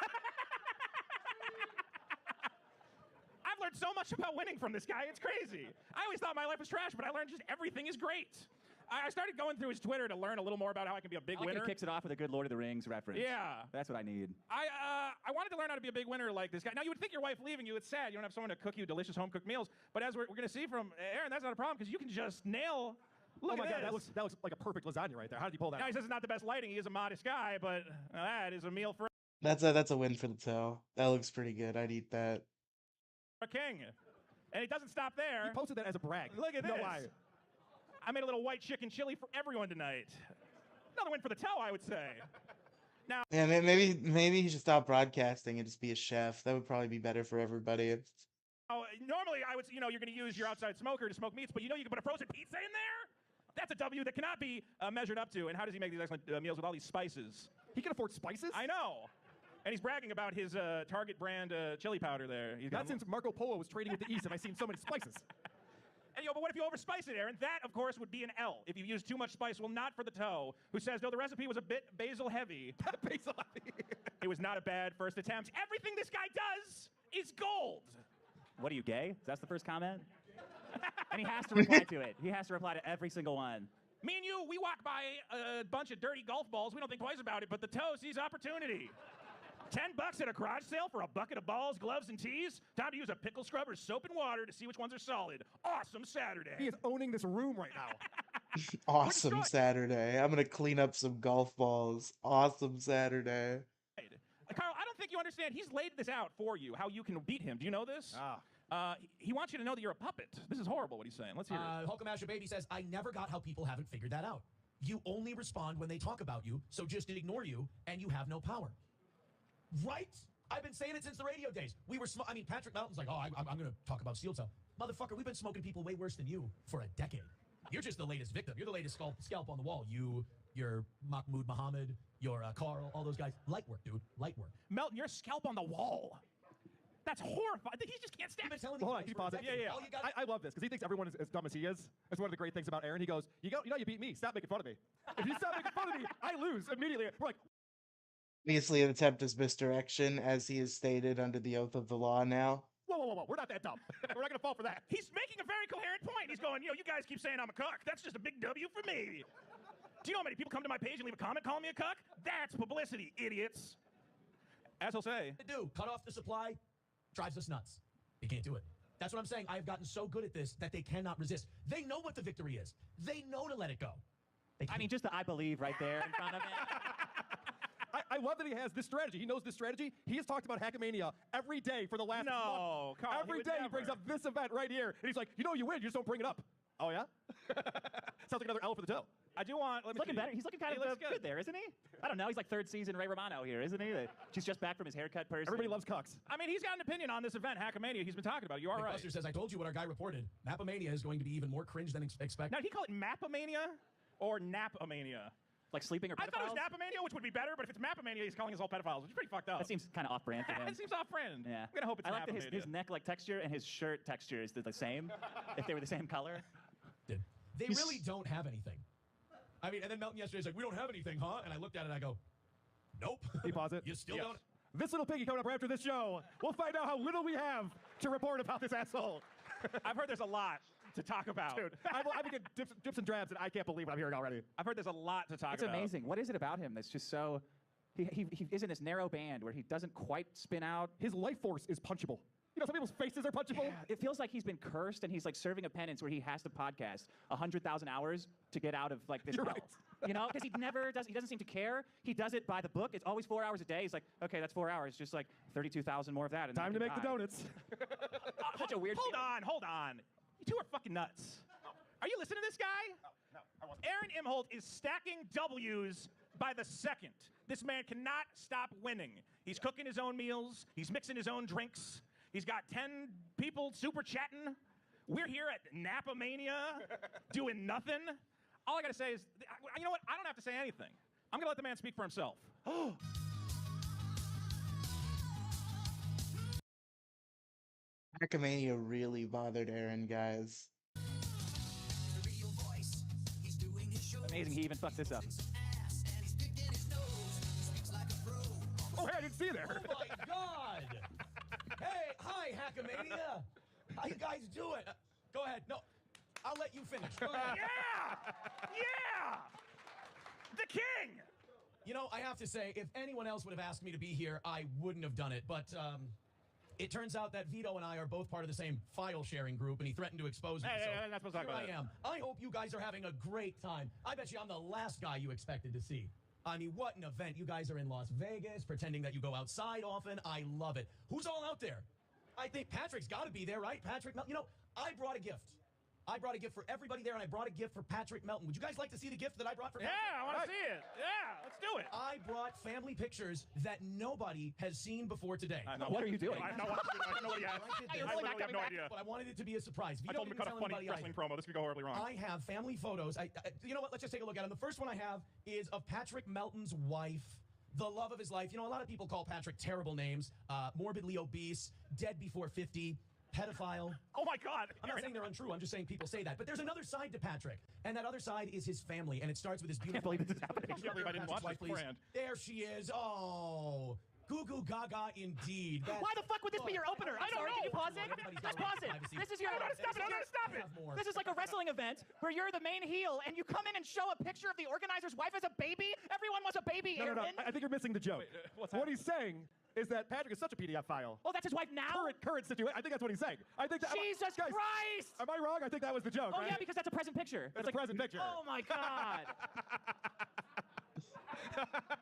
I've learned so much about winning from this guy. It's crazy. I always thought my life was trash, but I learned just everything is great. I started going through his Twitter to learn a little more about how I can be a big winner. He kicks it off with a good Lord of the Rings reference. Yeah. That's what I need. I wanted to learn how to be a big winner like this guy. Now, you would think your wife leaving you, it's sad. You don't have someone to cook you delicious home-cooked meals. But as we're going to see from Aaron, that's not a problem because you can just nail. Look at God, this. that looks like a perfect lasagna right there. How did you pull that Now, off? he says it's not the best lighting. He is a modest guy, but that is a meal for That's a win for the toe. That looks pretty good. I'd eat that. a king. And he doesn't stop there. You posted that as a brag. Look at this. No lie. I made a little white chicken chili for everyone tonight. Another win for the toe, I would say. Now, Yeah, maybe he should stop broadcasting and just be a chef. That would probably be better for everybody. normally I would, you're going to use your outside smoker to smoke meats, but you can put a frozen pizza in there? That's a W that cannot be measured up to. And how does he make these excellent meals with all these spices? He can afford spices? I know. And he's bragging about his Target brand chili powder there. Not since Marco Polo was trading with the East have I seen so many spices. And but what if you overspice it, Aaron? That, of course, would be an L if you use too much spice. Well, not for the toe, who says, no, the recipe was a bit basil heavy. Basil heavy. It was not a bad first attempt. Everything this guy does is gold. What are you, gay? That's the first comment? And he has to reply to it. He has to reply to every single one. Me and you, we walk by a bunch of dirty golf balls. We don't think twice about it, but the toe sees opportunity. $10 at a garage sale for a bucket of balls, gloves, and tees? Time to use a pickle scrubber, soap, and water to see which ones are solid. Awesome Saturday. He is owning this room right now. Awesome Saturday. I'm going to clean up some golf balls. Awesome Saturday. Carl, I don't think you understand. He's laid this out for you, how you can beat him. Do you know this? He wants you to know that you're a puppet. This is horrible what he's saying. Let's hear it. Hulkamasha Baby says, I never got how people haven't figured that out. You only respond when they talk about you, so just ignore you, and you have no power. Right? I've been saying it since the radio days. We were, Patrick Mountain's like, oh, I'm going to talk about steel toe. Motherfucker, we've been smoking people way worse than you for a decade. You're just the latest victim. You're the latest scalp on the wall. You're Mahmoud Muhammad, you're Carl, all those guys. Light work, dude. Light work. Melton, your scalp on the wall. That's horrifying. He just can't stand it. Hold on, can you pause it? Yeah. I love this because he thinks everyone is as dumb as he is. That's one of the great things about Aaron. He goes, you beat me. Stop making fun of me. If you stop making fun of me, I lose immediately. We're like, Obviously, an attempt is misdirection, as he is stated under the oath of the law now. whoa. We're not that dumb. We're not going to fall for that. He's making a very coherent point. He's going, you guys keep saying I'm a cuck. That's just a big W for me. Do you know how many people come to my page and leave a comment calling me a cuck? That's publicity, idiots. As he'll say. They do. Cut off the supply. Drives us nuts. They can't do it. That's what I'm saying. I've gotten so good at this that they cannot resist. They know what the victory is. They know to let it go. I mean, just the I believe right there in front of it. I love that he has this strategy. He knows this strategy. He has talked about Hackamania every day for the last month. Carl, every day he brings up this event right here. And he's like, you win. You just don't bring it up. Oh, yeah? Sounds like another L for the toe. I do want... He's looking better. He's looking kind of good there, isn't he? I don't know. He's like third season Ray Romano here, isn't he? She's just back from his haircut person. Everybody loves cucks. I mean, he's got an opinion on this event, Hackamania. He's been talking about it. You are right. Buster says, I told you what our guy reported. Mapamania is going to be even more cringe than expected. Now, did he call it Mapamania or Napamania? Like sleeping or pedophiles? I thought it was Napamania, which would be better, but if it's Mapamania, he's calling us all pedophiles, which is pretty fucked up. That seems kind of off-brand for him. It seems off-brand. Yeah. I'm going to hope it's I like that Napamania. his neck-like texture and his shirt texture is the same, if they were the same color. They really don't have anything. I mean, and then Melton yesterday was like, we don't have anything, huh? And I looked at it and I go, nope. Can you pause it? You still don't? This little piggy coming up right after this show. We'll find out how little we have to report about this asshole. I've heard there's a lot to talk about. Dude, I've been getting dips and drabs, and I can't believe what I'm hearing already. I've heard there's a lot to talk It's about. amazing. What is it about him that's just so... He is in this narrow band where he doesn't quite spin out. His life force is punchable. You know, some people's faces are punchable. Yeah, it feels like he's been cursed and he's like serving a penance where he has to podcast 100,000 hours to get out of like this hell. Right. You know, because he doesn't seem to care. He does it by the book. It's always 4 hours a day. He's like, okay, that's 4 hours. Just like 32,000 more of that. And Time to make the donuts. Such a weird Hold on. You two are fucking nuts. Are you listening to this guy? No, I wasn't. Aaron Imholte is stacking W's by the second. This man cannot stop winning. He's cooking his own meals. He's mixing his own drinks. He's got 10 people super chatting. We're here at Napamania doing nothing. All I gotta say is, you know what? I don't have to say anything. I'm gonna let the man speak for himself. Hackamania really bothered Aaron, guys. Amazing, he even fucked this up. Oh, hey, I didn't see you there. Oh, my God. Hey, hi, Hackamania. How you guys doing? Go ahead. No, I'll let you finish. Go ahead. Yeah! The king! You know, I have to say, if anyone else would have asked me to be here, I wouldn't have done it. But it turns out that Vito and I are both part of the same file-sharing group, and he threatened to expose me. Hey, so not supposed to talk here about I am. I hope you guys are having a great time. I bet you I'm the last guy you expected to see. I mean, what an event. You guys are in Las Vegas, pretending that you go outside often. I love it. Who's all out there? I think Patrick's got to be there, right? Patrick Melton. You know, I brought a gift. I brought a gift for everybody there, and I brought a gift for Patrick Melton. Would you guys like to see the gift that I brought for Patrick? Yeah, I want to see it. Yeah, let's do it. I brought family pictures that nobody has seen before today. What are you doing? I have no idea. I literally have no idea. But I wanted it to be a surprise. I told him to cut a funny wrestling promo. This could go horribly wrong. I have family photos. You know what? Let's just take a look at them. The first one I have is of Patrick Melton's wife, the love of his life. You know, a lot of people call Patrick terrible names. Morbidly obese, dead before 50, pedophile. Oh my God! I'm not saying they're untrue. I'm just saying people say that. But there's another side to Patrick, and that other side is his family, and it starts with his beautiful. I can't believe this is happening. I can't believe I didn't watch this beforehand. There she is. Oh, goo goo gaga indeed. Why the fuck would this be your opener? I'm sorry. Can you pause it? Let's pause it. This is your. Stop it! This is like a wrestling event where you're the main heel and you come in and show a picture of the organizer's wife as a baby. Everyone was a baby. No. Aaron. I think you're missing the joke. What he's saying is that Patrick is such a PDF file. Oh, that's his wife now? Current situation. I think that's what he's saying. I think that. Jesus guys, Christ! Am I wrong? I think that was the joke. Oh, right? yeah, because that's a present picture. That's a present picture. Oh, my God.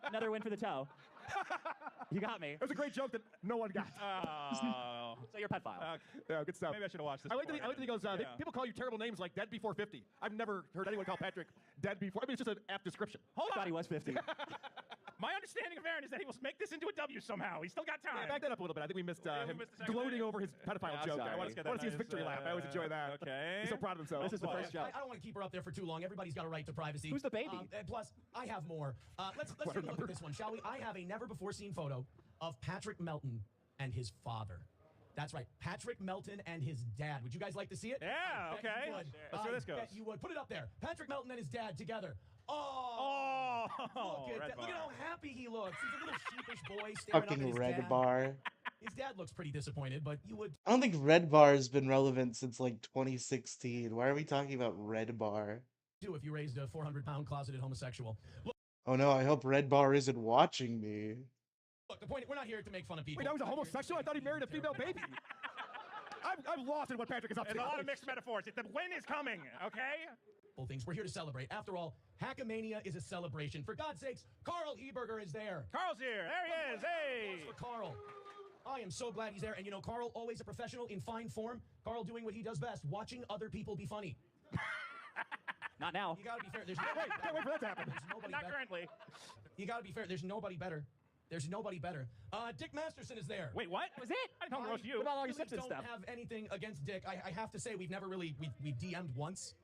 Another win for the toe. You got me. It was a great joke that no one got. Oh. So you're a pedophile. Yeah, good stuff. Maybe I should have watched this. I like that he goes, people call you terrible names like dead before 50. I've never heard anyone call Patrick dead before. I mean, it's just an apt description. Hold I on. thought he was 50. My understanding of Aaron is that he will make this into a W somehow. He's still got time. Yeah, back that up a little bit. I think we missed him missed the second gloating thing. over his pedophile Yeah, joke. sorry. I want to see his victory lap. I always enjoy that. Okay. He's so proud of himself. This is the first joke. I don't want to keep her up there for too long. Everybody's got a right to privacy. Who's the baby? And plus, I have more. Let's take a look at this one, shall we? I have a never-before-seen photo of Patrick Melton and his father. That's right. Patrick Melton and his dad. Would you guys like to see it? Yeah, I bet okay. you would. Let's see where this I goes. bet you would. Put it up there. Patrick Melton and his dad together. Oh, Look at how happy he looks. He's a little sheepish boy staring up at Fucking his Red dad. Bar. His dad looks pretty disappointed, but you would. I don't think Red Bar has been relevant since like 2016. Why are we talking about Red Bar? Do if you raised a 400-pound closeted homosexual. Oh no, I hope Red Bar isn't watching me. Look, the point, we're not here to make fun of people. Wait, that was a homosexual? I thought he married a female baby. I'm lost in what Patrick is up to. There's a lot of mixed metaphors. The win is coming, okay? Things. We're here to celebrate. After all, Hackamania is a celebration. For God's sakes, Carl Heberger is there. Carl's here. There he is. Hey. For Carl. I am so glad he's there. And you know, Carl, always a professional in fine form. Carl doing what he does best, watching other people be funny. Not now. You gotta be fair. There's can't wait for that to happen. There's nobody Not better. currently. You gotta be fair. There's nobody better. There's nobody better. Dick Masterson is there. Wait, what? Was it? I didn't know it was you. What about all your really Simpsons don't stuff? have anything against Dick. I have to say, we've never really, we've DM'd once.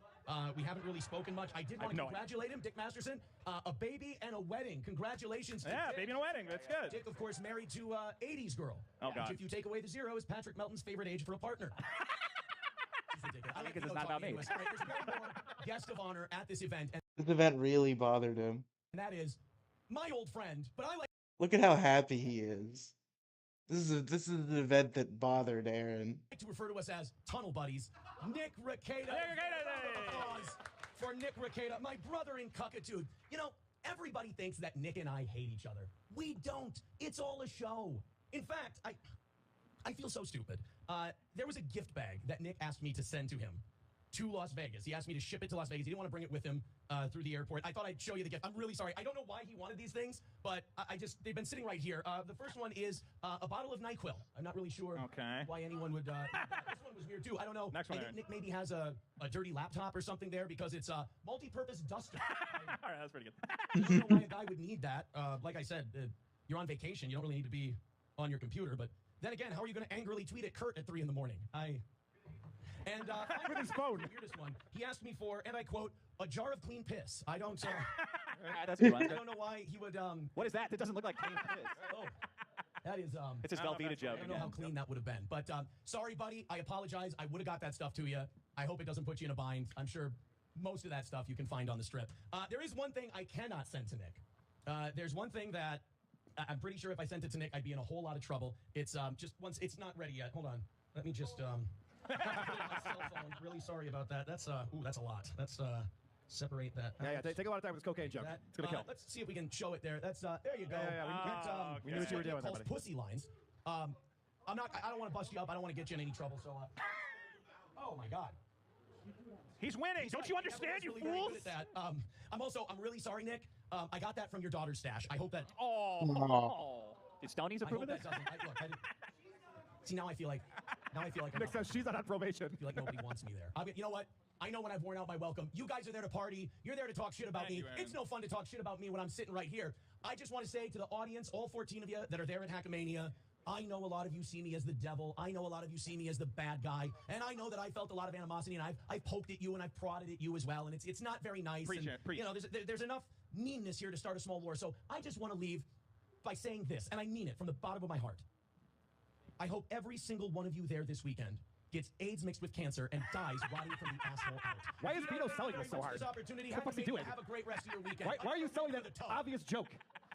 We haven't really spoken much. I did want to congratulate him, Dick Masterson. A baby and a wedding. Congratulations to Yeah, Dick. baby and a wedding. That's good. Dick, of course, married to 80s girl. Oh, God. Which, if you take away the zero, is Patrick Melton's favorite age for a partner. I think it's not about me. Anyways, all right, there's one more guest of honor at this event, and This event really bothered him. that is my old friend, but I like Look at how happy he is. This is an event that bothered Aaron. to refer to us as tunnel buddies. Nick Rekieta. Applause for Nick Rekieta, my brother in Cuckatude. You know, everybody thinks that Nick and I hate each other. We don't. It's all a show. In fact, I feel so stupid. There was a gift bag that Nick asked me to send to him to Las Vegas. He asked me to ship it to Las Vegas. He didn't want to bring it with him through the airport. I thought I'd show you the gift. I'm really sorry. I don't know why he wanted these things, but they've been sitting right here. The first one is a bottle of NyQuil. I'm not really sure why anyone would. This one was weird too. I don't know. Next one, I think Nick maybe has a dirty laptop or something there because it's a multi-purpose duster. All right, that's pretty good. I don't know why a guy would need that. Like I said, you're on vacation. You don't really need to be on your computer. But then again, how are you going to angrily tweet at Kurt at 3 in the morning? And with his phone. The weirdest one. He asked me for, and I quote, a jar of clean piss. I don't. That's a good one. I don't know why he would. What is that? That doesn't look like clean piss. Oh, that is. It's his Velveeta joke. I don't know how clean that would have been, but sorry, buddy. I apologize. I would have got that stuff to you. I hope it doesn't put you in a bind. I'm sure most of that stuff you can find on the strip. There is one thing I cannot send to Nick. There's one thing that I'm pretty sure if I sent it to Nick, I'd be in a whole lot of trouble. It's just once it's not ready yet. Hold on. Let me just. Put it on my cell phone. Really sorry about that. That's that's a lot. Let's separate that. Yeah, take a lot of time with this cocaine joke. It's gonna kill. Let's see if we can show it there. That's there you go. Yeah, we knew what you were doing. Calls pussy lines. I don't want to bust you up. I don't want to get you in any trouble. So, oh my God. He's winning. Don't you understand, you really fools? Very good at that. I'm really sorry, Nick. I got that from your daughter's stash. I hope that. Did Stoney's approve of this? See, now I feel like Nick says she's not on probation. I feel like nobody wants me there. You know what? I know when I've worn out my welcome. You guys are there to party. You're there to talk shit about me. It's no fun to talk shit about me when I'm sitting right here. I just want to say to the audience, all 14 of you that are there at Hackamania, I know a lot of you see me as the devil. I know a lot of you see me as the bad guy. And I know that I felt a lot of animosity, and I've poked at you, and I've prodded at you as well. And it's not very nice. Preach and, it, preach. You know, there's enough meanness here to start a small war. So I just want to leave by saying this, and I mean it from the bottom of my heart. I hope every single one of you there this weekend gets AIDS mixed with cancer and dies rotting from the asshole out. Why is Vito selling this so hard? This opportunity. What the fuck's he doing? Have a great rest of your weekend. Why are you selling that obvious joke?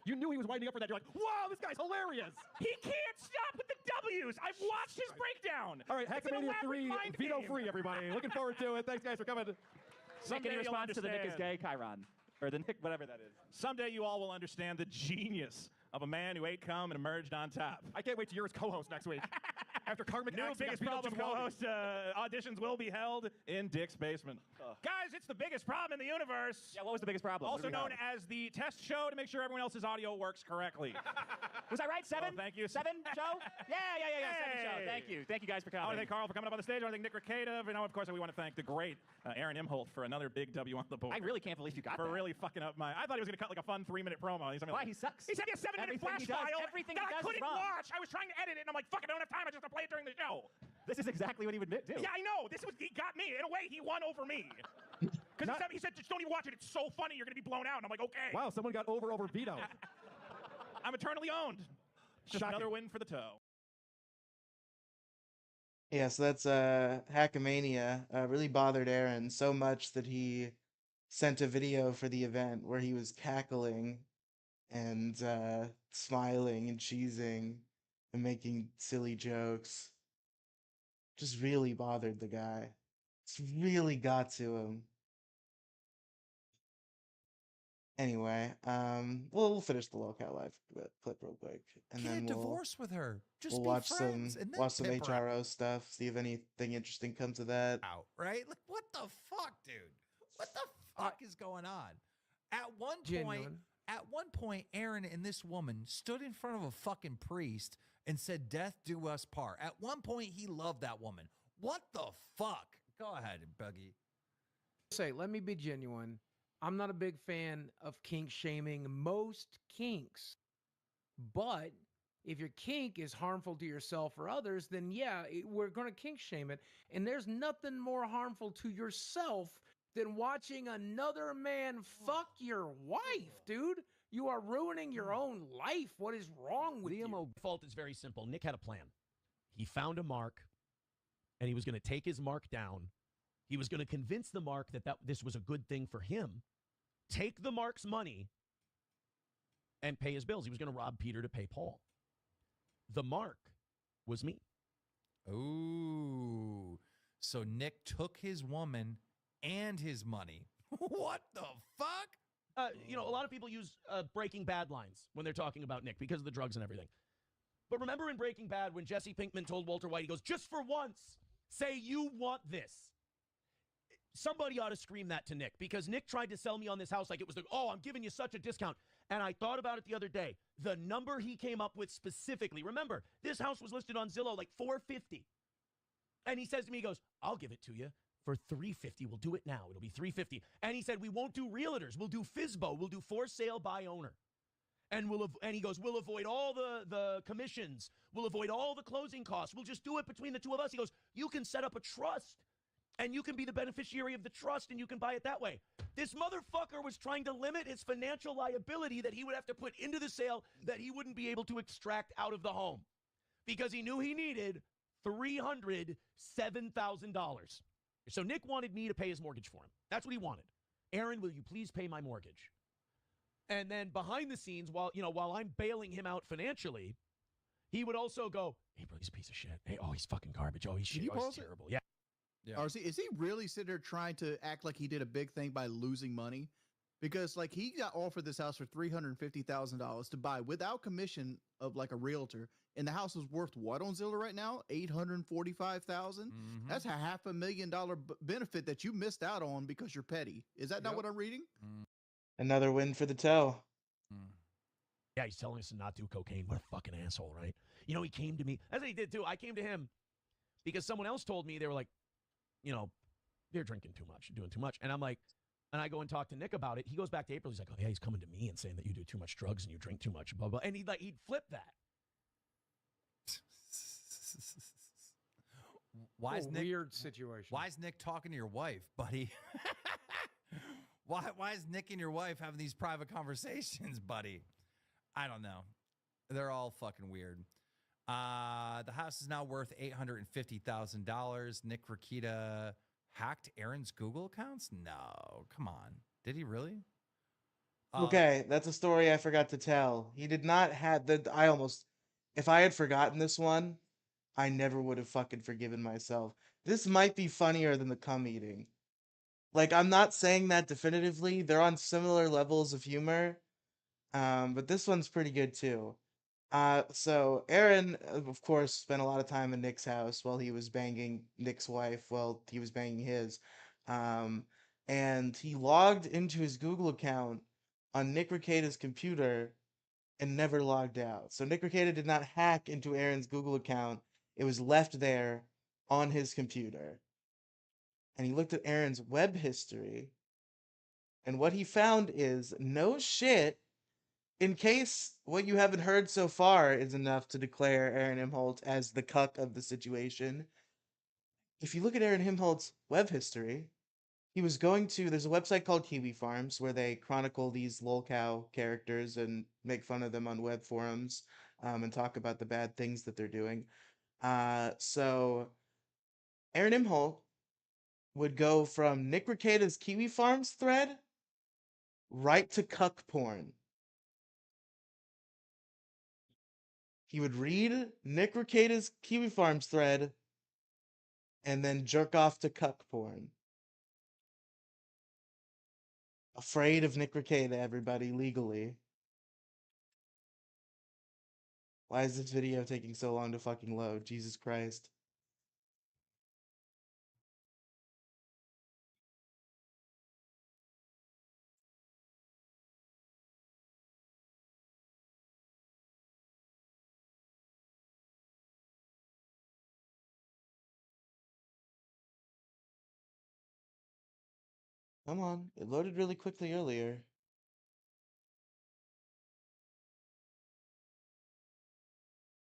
You knew he was winding up for that. You're like, wow, this guy's hilarious. He can't stop with the W's. I've watched his breakdown. All right, Hackamania 3, veto free, everybody. Looking forward to it. Thanks, guys, for coming. Nick in response to the Nick is gay, Chiron. Or the Nick, whatever that is. Someday you all will understand the genius of a man who ate cum and emerged on top. I can't wait till you're his co-host next week. After Karmic New biggest problem co-host auditions will be held in Dick's basement. Guys, it's the biggest problem in the universe. Yeah, what was the biggest problem? Also known as the test show to make sure everyone else's audio works correctly. Was I right? 7? Oh, thank you. 7 show? Yeah. 7 show. Thank you. Thank you guys for coming. I want to thank Carl for coming up on the stage. I want to thank Nick Rekieta. You know, of course, we want to thank the great Aaron Imholte for another big W on the board. I really can't believe you got for that. really fucking up my. I thought he was going to cut like a fun 3-minute promo. Why? He sucks. He sent me a 7-minute flash file everything that he I does couldn't is wrong. watch. I was trying to edit it, and I'm like, fuck it, I don't have time. I just have to play it during the show. This is exactly what he would do. Yeah, I know. He got me. In a way, he won over me. Because he said, just don't even watch it. It's so funny. You're going to be blown out. And I'm like, okay. Wow, someone got over Vito. I'm eternally owned. Just Shocking. another win for the toe. Yeah, so that's Hackamania really bothered Aaron so much that he sent a video for the event where he was cackling and smiling and cheesing and making silly jokes. Just really bothered the guy. It's really got to him. Anyway, we'll finish the Lolcow Live clip real quick, and Get a then divorce with her. Just we'll be friends, and then watch some pimp her HRO stuff. See if anything interesting comes of that. out, right? Like, what the fuck, dude? What the fuck is going on? At one point, Genuine. Aaron and this woman stood in front of a fucking priest and said, "Death do us part." At one point, he loved that woman. What the fuck? Go ahead, Buggy. Say, let me be genuine. I'm not a big fan of kink shaming most kinks, but if your kink is harmful to yourself or others, then yeah, we're going to kink shame it. And there's nothing more harmful to yourself than watching another man fuck your wife, dude. You are ruining your own life. What is wrong with you? Fault is very simple. Nick had a plan. He found a mark, and he was going to take his mark down. He was going to convince the mark that this was a good thing for him, take the mark's money, and pay his bills. He was going to rob Peter to pay Paul. The mark was me. Ooh. So Nick took his woman and his money. What the fuck? A lot of people use Breaking Bad lines when they're talking about Nick because of the drugs and everything. But remember in Breaking Bad when Jesse Pinkman told Walter White, he goes, just for once, say you want this. Somebody ought to scream that to Nick because Nick tried to sell me on this house like it was I'm giving you such a discount. And I thought about it the other day. The number he came up with specifically, remember, this house was listed on Zillow like $450. And he says to me, he goes, I'll give it to you for $350. We'll do it now. It'll be $350. And he said, we won't do realtors. We'll do FSBO. We'll do for sale by owner. And he goes, we'll avoid all the commissions. We'll avoid all the closing costs. We'll just do it between the two of us. He goes, you can set up a trust. And you can be the beneficiary of the trust, and you can buy it that way. This motherfucker was trying to limit his financial liability that he would have to put into the sale that he wouldn't be able to extract out of the home because he knew he needed $307,000. So Nick wanted me to pay his mortgage for him. That's what he wanted. Aaron, will you please pay my mortgage? And then behind the scenes, while I'm bailing him out financially, he would also go, hey, bro, he's a piece of shit. Hey, he's fucking garbage. Oh, he's shit. Oh, he's terrible. Yeah. Yeah. Or is he really sitting there trying to act like he did a big thing by losing money? Because like he got offered this house for $350,000 to buy without commission of like a realtor, and the house is worth what on Zillow right now? $845,000. That's a $500,000 benefit that you missed out on because you're petty. Is that not what I'm reading? Another win for the toe. Yeah, he's telling us to not do cocaine. What a fucking asshole, right? He came to me. That's what he did too. I came to him because someone else told me, they were like, they're drinking too much, doing too much. And I'm like, and I go and talk to Nick about it. He goes back to April. He's like, oh, yeah, he's coming to me and saying that you do too much drugs and you drink too much, blah, blah. And he'd flip that. Why is Nick, weird situation. Why is Nick talking to your wife, buddy? Why is Nick and your wife having these private conversations, buddy? I don't know. They're all fucking weird. The house is now worth $850,000. Nick Rakita hacked Aaron's Google accounts? No, come on. Did he really? Okay, that's a story I forgot to tell. He did not have if I had forgotten this one, I never would have fucking forgiven myself. This might be funnier than the cum eating. Like, I'm not saying that definitively. They're on similar levels of humor. But this one's pretty good too. So Aaron, of course, spent a lot of time in Nick's house while he was banging Nick's wife while he was banging his. And he logged into his Google account on Nick Rekieta's computer and never logged out. So Nick Rekieta did not hack into Aaron's Google account. It was left there on his computer. And he looked at Aaron's web history. And what he found is, no shit, in case what you haven't heard so far is enough to declare Aaron Imholte as the cuck of the situation, if you look at Aaron Imholte's web history, he was there's a website called Kiwi Farms where they chronicle these lolcow characters and make fun of them on web forums and talk about the bad things that they're doing. So Aaron Imholt would go from Nick Rekieta's Kiwi Farms thread right to cuck porn. He would read Nick Rekieta's Kiwi Farms thread and then jerk off to cuck porn. Afraid of Nick Rekieta, everybody, legally. Why is this video taking so long to fucking load? Jesus Christ. Come on, it loaded really quickly earlier.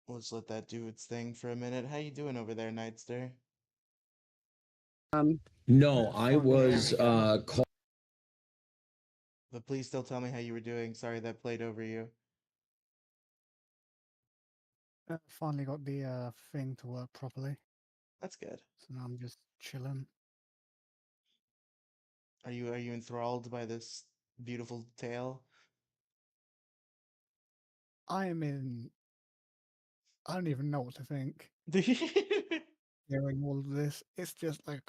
Let's let that do its thing for a minute. How you doing over there, Nightster? No, I was called. But please still tell me how you were doing. Sorry that played over you. Finally got the thing to work properly. That's good. So now I'm just chilling. Are you enthralled by this beautiful tale? I don't even know what to think. Hearing all of this, it's just like,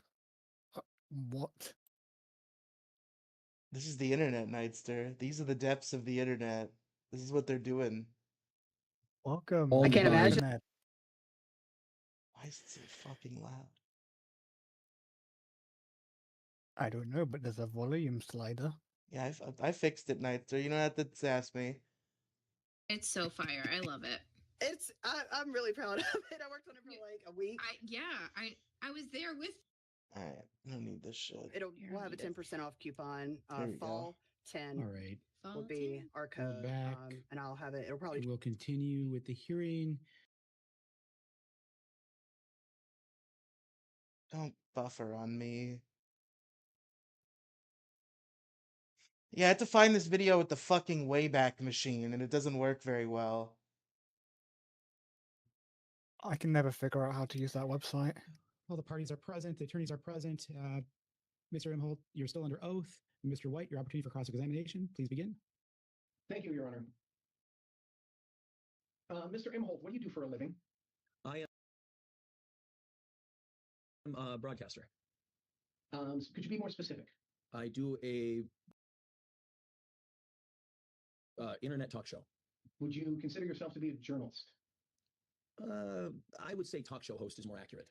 what? This is the internet, Nightster. These are the depths of the internet. This is what they're doing. Welcome. I can't imagine. Internet. Why is it so fucking loud? I don't know, but there's a volume slider. Yeah, I fixed it, Nightster. You don't have to sass me. It's so fire. I love it. I'm really proud of it. I worked on it for like a week. I was there with. All right, I don't need this shit. We'll have a 10% off coupon. There you Fall go. 10 All right. will be our code. back. And I'll have it. It'll probably. We'll continue with the hearing. Don't buffer on me. Yeah, I had to find this video with the fucking Wayback Machine, and it doesn't work very well. I can never figure out how to use that website. All the parties are present. The attorneys are present. Mr. Imholt, you're still under oath. Mr. White, your opportunity for cross-examination. Please begin. Thank you, Your Honor. Mr. Imholt, what do you do for a living? I am a broadcaster. Could you be more specific? I do a internet talk show. Would you consider yourself to be a journalist? I would say talk show host is more accurate.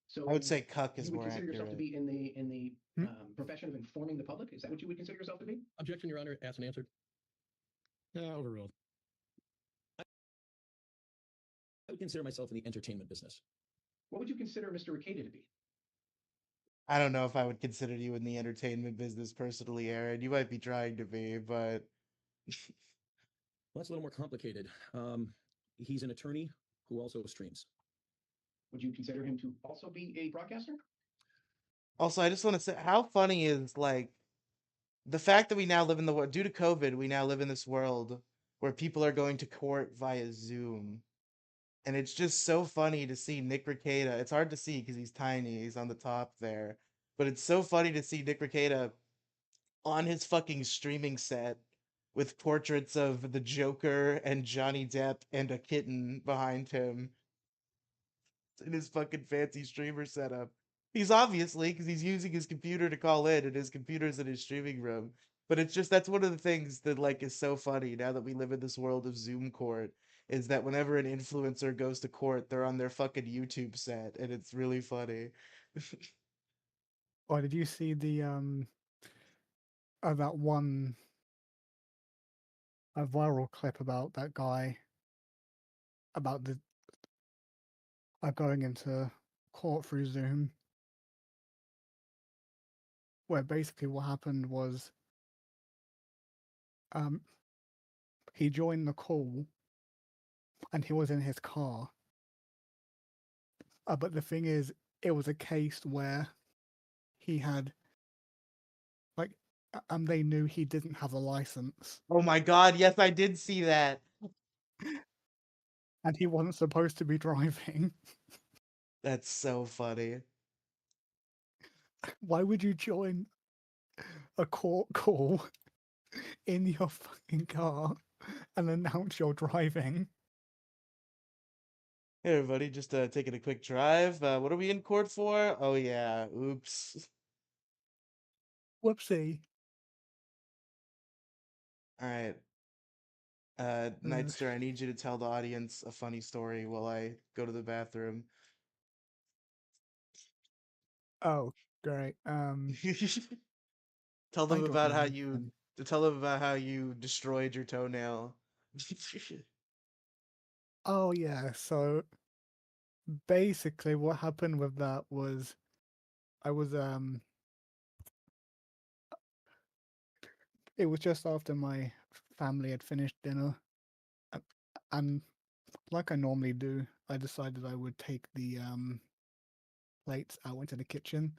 So I would say cuck is you would more consider yourself to accurate. be in the profession of informing the public? Is that what you would consider yourself to be? Objection, Your Honor. Asked and answered. Overruled. I would consider myself in the entertainment business. What would you consider Mr. Rekieta to be? I don't know if I would consider you in the entertainment business personally, Aaron. You might be trying to be, but Well, that's a little more complicated. He's an attorney who also streams. Would you consider him to also be a broadcaster? also I just want to say how funny is like the fact that we now live in the world due to COVID, we now live in this world where people are going to court via Zoom. And it's just so funny to see Nick Rekieta. It's hard to see because he's tiny. He's on the top there. But it's so funny to see Nick Rekieta on his fucking streaming set with portraits of the Joker and Johnny Depp and a kitten behind him in his fucking fancy streamer setup. He's obviously, because he's using his computer to call in, and his computer's in his streaming room. But it's just, that's one of the things that, like, is so funny now that we live in this world of Zoom court, is that whenever an influencer goes to court, they're on their fucking YouTube set, and it's really funny. Or did you see the that one a viral clip about that guy about the going into court through Zoom, where basically what happened was he joined the call and he was in his car. But the thing is, it was a case where he had they knew he didn't have a license. Oh my god, yes, I did see that. and he wasn't supposed to be driving. That's so funny. Why would you join a court call in your fucking car and announce you're driving? Hey everybody, just taking a quick drive. What are we in court for? Oh yeah, oops. Whoopsie. All right. Nightster, I need you to tell the audience a funny story while I go to the bathroom. Oh, great. Tell I them don't about how know. you tell them about how you destroyed your toenail. Oh yeah, so basically what happened with that was I was it was just after my family had finished dinner, a- and like I normally do, I decided I would take the plates out into the kitchen,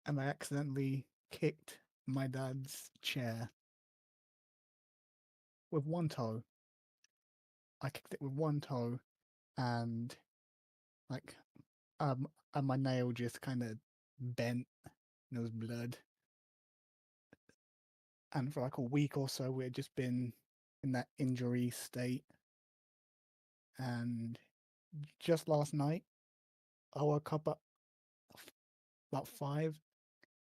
and I accidentally kicked my dad's chair with one toe. I kicked it with one toe, and like and my nail just kind of bent. And there was blood, and for like a week or so, we had just been in that injury state. And just last night, I woke up at about 5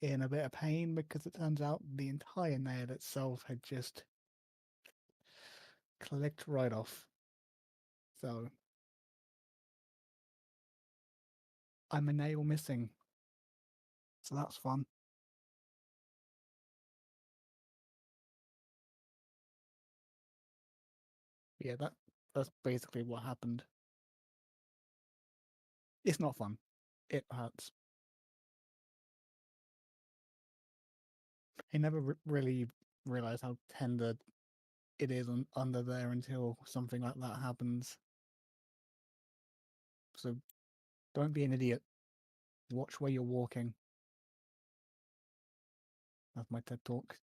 in a bit of pain because it turns out the entire nail itself had just clicked right off. So I'm a nail missing. So that's fun. Yeah, that's basically what happened. It's not fun. It hurts. I never really realized how tender it is under there until something like that happens. So don't be an idiot. Watch where you're walking. That's my TED talk.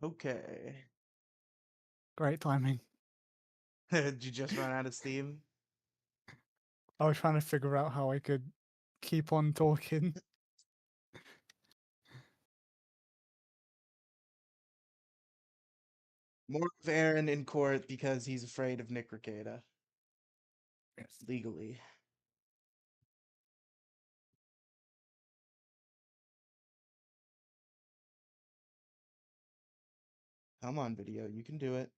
Okay. Great timing. Did you just run out of steam? I was trying to figure out how I could keep on talking. More of Aaron in court because he's afraid of Nick Rekieta. Yes. Legally. Come on, video. You can do it.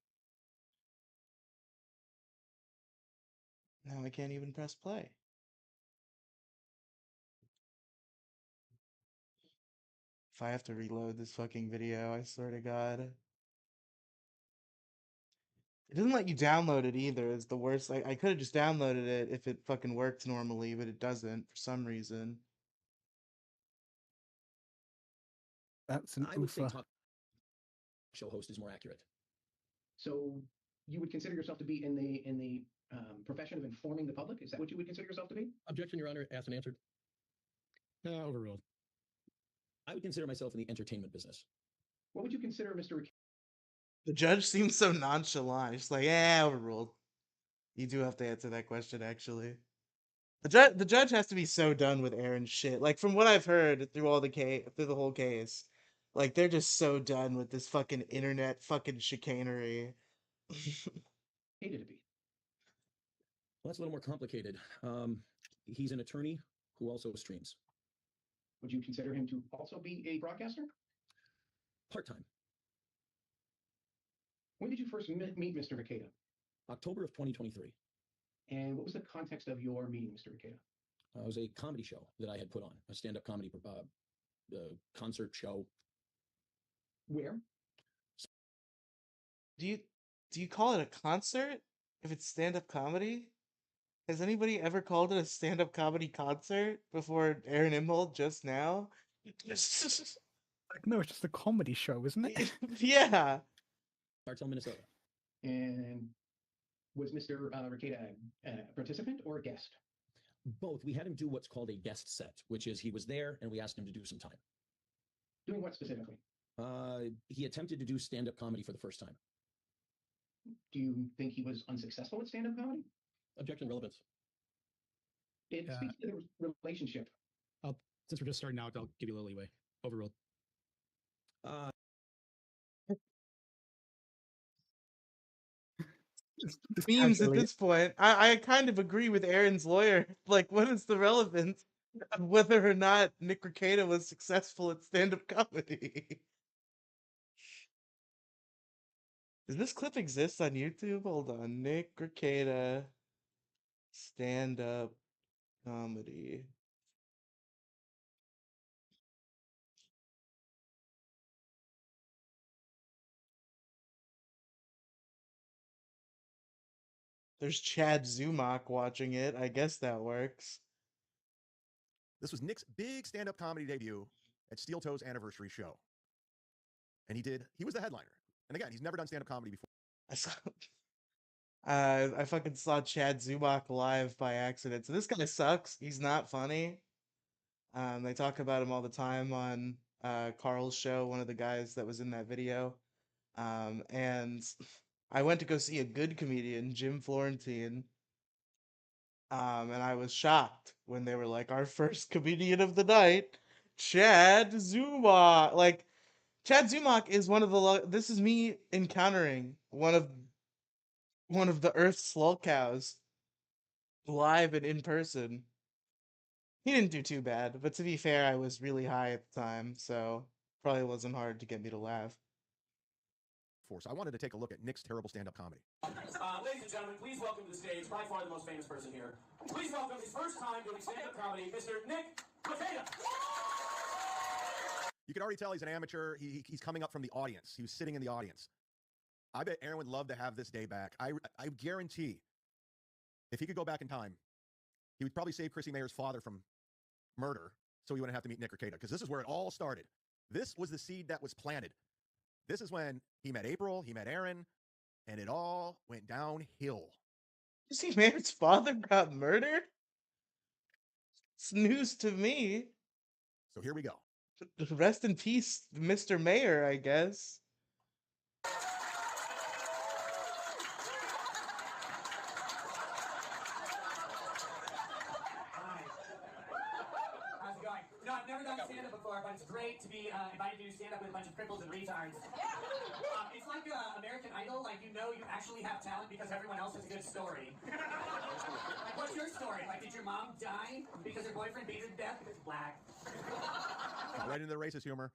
Now I can't even press play. If I have to reload this fucking video, I swear to God. It doesn't let you download it either. It's the worst. I could have just downloaded it if it fucking worked normally, but it doesn't for some reason. That's an I would say oofa. talk show host is more accurate. So you would consider yourself to be in the profession of informing the public? Is that what you would consider yourself to be? Objection, Your Honor, asked and answered. Overruled. I would consider myself in the entertainment business. What would you consider Mr. The judge seems so nonchalant. He's like, yeah, overruled. You do have to answer that question, actually. The judge has to be so done with Aaron's shit. Like from what I've heard through through the whole case, like they're just so done with this fucking internet fucking chicanery. Hated to be. Well, that's a little more complicated. He's an attorney who also streams. Would you consider him to also be a broadcaster? Part-time. When did you first meet Mr. Rekieta? October of 2023. And what was the context of your meeting, Mr. Rekieta? It was a comedy show that I had put on, a stand-up comedy concert show. Where? Do you call it a concert if it's stand-up comedy? Has anybody ever called it a stand-up comedy concert before Aaron Imholt just now? No, it's just a comedy show, isn't it? Yeah. Bartow, Minnesota. And was Mr. Rekieta a participant or a guest? Both. We had him do what's called a guest set, which is he was there and we asked him to do some time. Doing what specifically? He attempted to do stand-up comedy for the first time. Do you think he was unsuccessful at stand-up comedy? Objection relevance. It speaks to the relationship. Since we're just starting out, I'll give you a little leeway. Overruled. Memes at this point. I kind of agree with Aaron's lawyer. Like, what is the relevance of whether or not Nick Rekieta was successful at stand-up comedy? Does this clip exist on YouTube? Hold on. Nick Rekieta stand-up comedy. There's Chad Zumach watching it. I guess that works. This was Nick's big stand-up comedy debut at Steel Toe's anniversary show. And he was the headliner. And again, he's never done stand-up comedy before. I fucking saw Chad Zumach live by accident. So this guy sucks. He's not funny. They talk about him all the time on Carl's show, one of the guys that was in that video. And I went to go see a good comedian, Jim Florentine. And I was shocked when they were like, our first comedian of the night, Chad Zumach. Like, Chad Zumach is one of the this is me encountering one of the Earth's Lolcows live and in person. He didn't do too bad, but to be fair, I was really high at the time, so probably wasn't hard to get me to laugh. So I wanted to take a look at Nick's terrible stand-up comedy. Ladies and gentlemen, please welcome to the stage, by far the most famous person here. Please welcome his first time doing stand-up comedy, Mr. Nick Rekieta. You can already tell he's an amateur. He's coming up from the audience. He was sitting in the audience. I bet Aaron would love to have this day back. I guarantee if he could go back in time, he would probably save Chrissy Mayer's father from murder so he wouldn't have to meet Nick Rekieta, because this is where it all started. This was the seed that was planted. This is when he met April, he met Aaron, and it all went downhill. Chrissy Mayer's father got murdered? It's news to me. So here we go. Rest in peace, Mr. Mayer, I guess. How's it going? You know, I've never done stand-up before, but it's great to be invited to do stand-up with a bunch of cripples and retards. It's like American Idol. Like, you know you actually have talent because everyone else has a good story. Like, what's your story? Like, did your mom die because her boyfriend beat her to death because black? Right into the racist humor.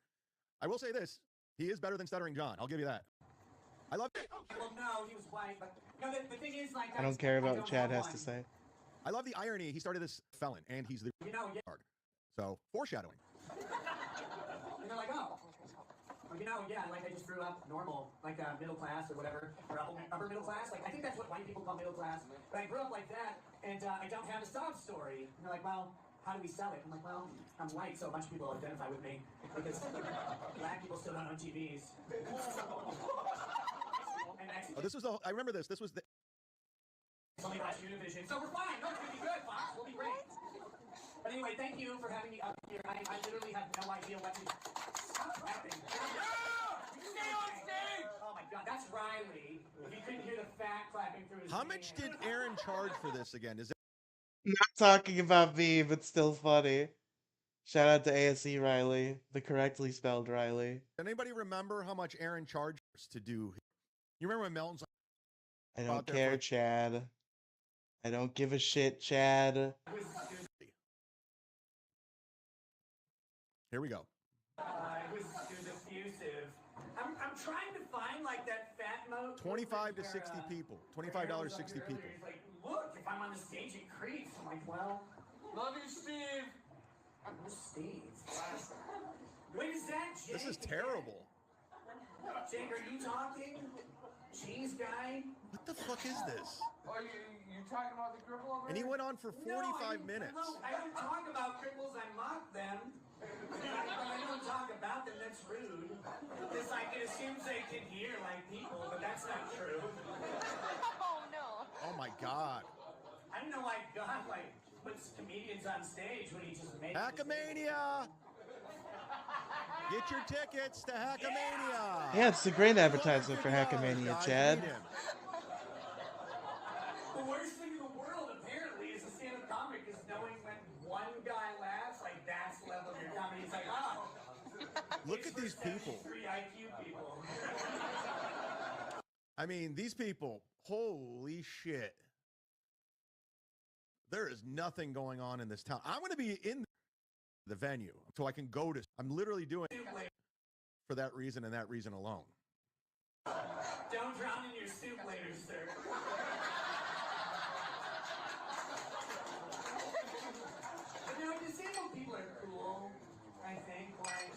I will say this. He is better than Stuttering John. I'll give you that. I love it. Well, no, he was white, but no, the thing is, like, I don't care about what Chad has to say. I love the irony. He started as felon, and he's the So, foreshadowing. And they're like, oh. Well, you know, yeah, like I just grew up normal, like middle class or whatever, or upper middle class. Like, I think that's what white people call middle class. But I grew up like that, and I don't have a sob story. And they're like, well, how do we sell it? I'm like, well, I'm white, so a bunch of people identify with me because black people still don't own TVs. And actually, Oh, this was I remember this. This was the. only watch Univision, so we're fine. No, it's gonna be good, Fox. We'll be great. But anyway, thank you for having me up here. I literally have no idea what to. Stop clapping. Stay on stage. Oh my God, that's Riley. If you couldn't hear the fat clapping through his. How much did Aaron charge for this again? Is it? Not talking about me, but still funny. Shout out to ASE Riley, the correctly spelled Riley. Anybody remember how much Aaron charged to do? You remember when Melton's? I don't care, Chad. I don't give a shit, Chad. Here we go. It was effusive. I'm trying to find like that fat mode. 25 to 60 people. $25, 60 people. He's like, look, if I'm on the stage, it creeps. I'm like, well, love you, Steve. Who's Steve? Wait, is that Jake? This is terrible. Jake, are you talking? Cheese guy? What the fuck is this? Oh, you talking about the cripple over And he went on for 45 minutes. No, I don't talk about cripples, I mock them. But I don't talk about them, that's rude. It's like, it assumes they can hear like people, but that's not true. Oh, no. Oh my God. I don't know why God, like, puts comedians on stage when he just makes Hackmania! Get your tickets to Hackamania. Yeah, it's a great advertisement for Hackamania, guys, Chad. meet him. The worst thing in the world, apparently, as a stand-up comic, is knowing when one guy laughs, like that's the level of your comedy. It's like, oh, Look at these people. 3 IQ people. I mean, these people, holy shit. There is nothing going on in this town. I'm going to be in the venue so I can go to. I'm literally doing it for that reason and that reason alone. Don't drown in your soup later, sir. But no, disabled people are cool, I think. Like,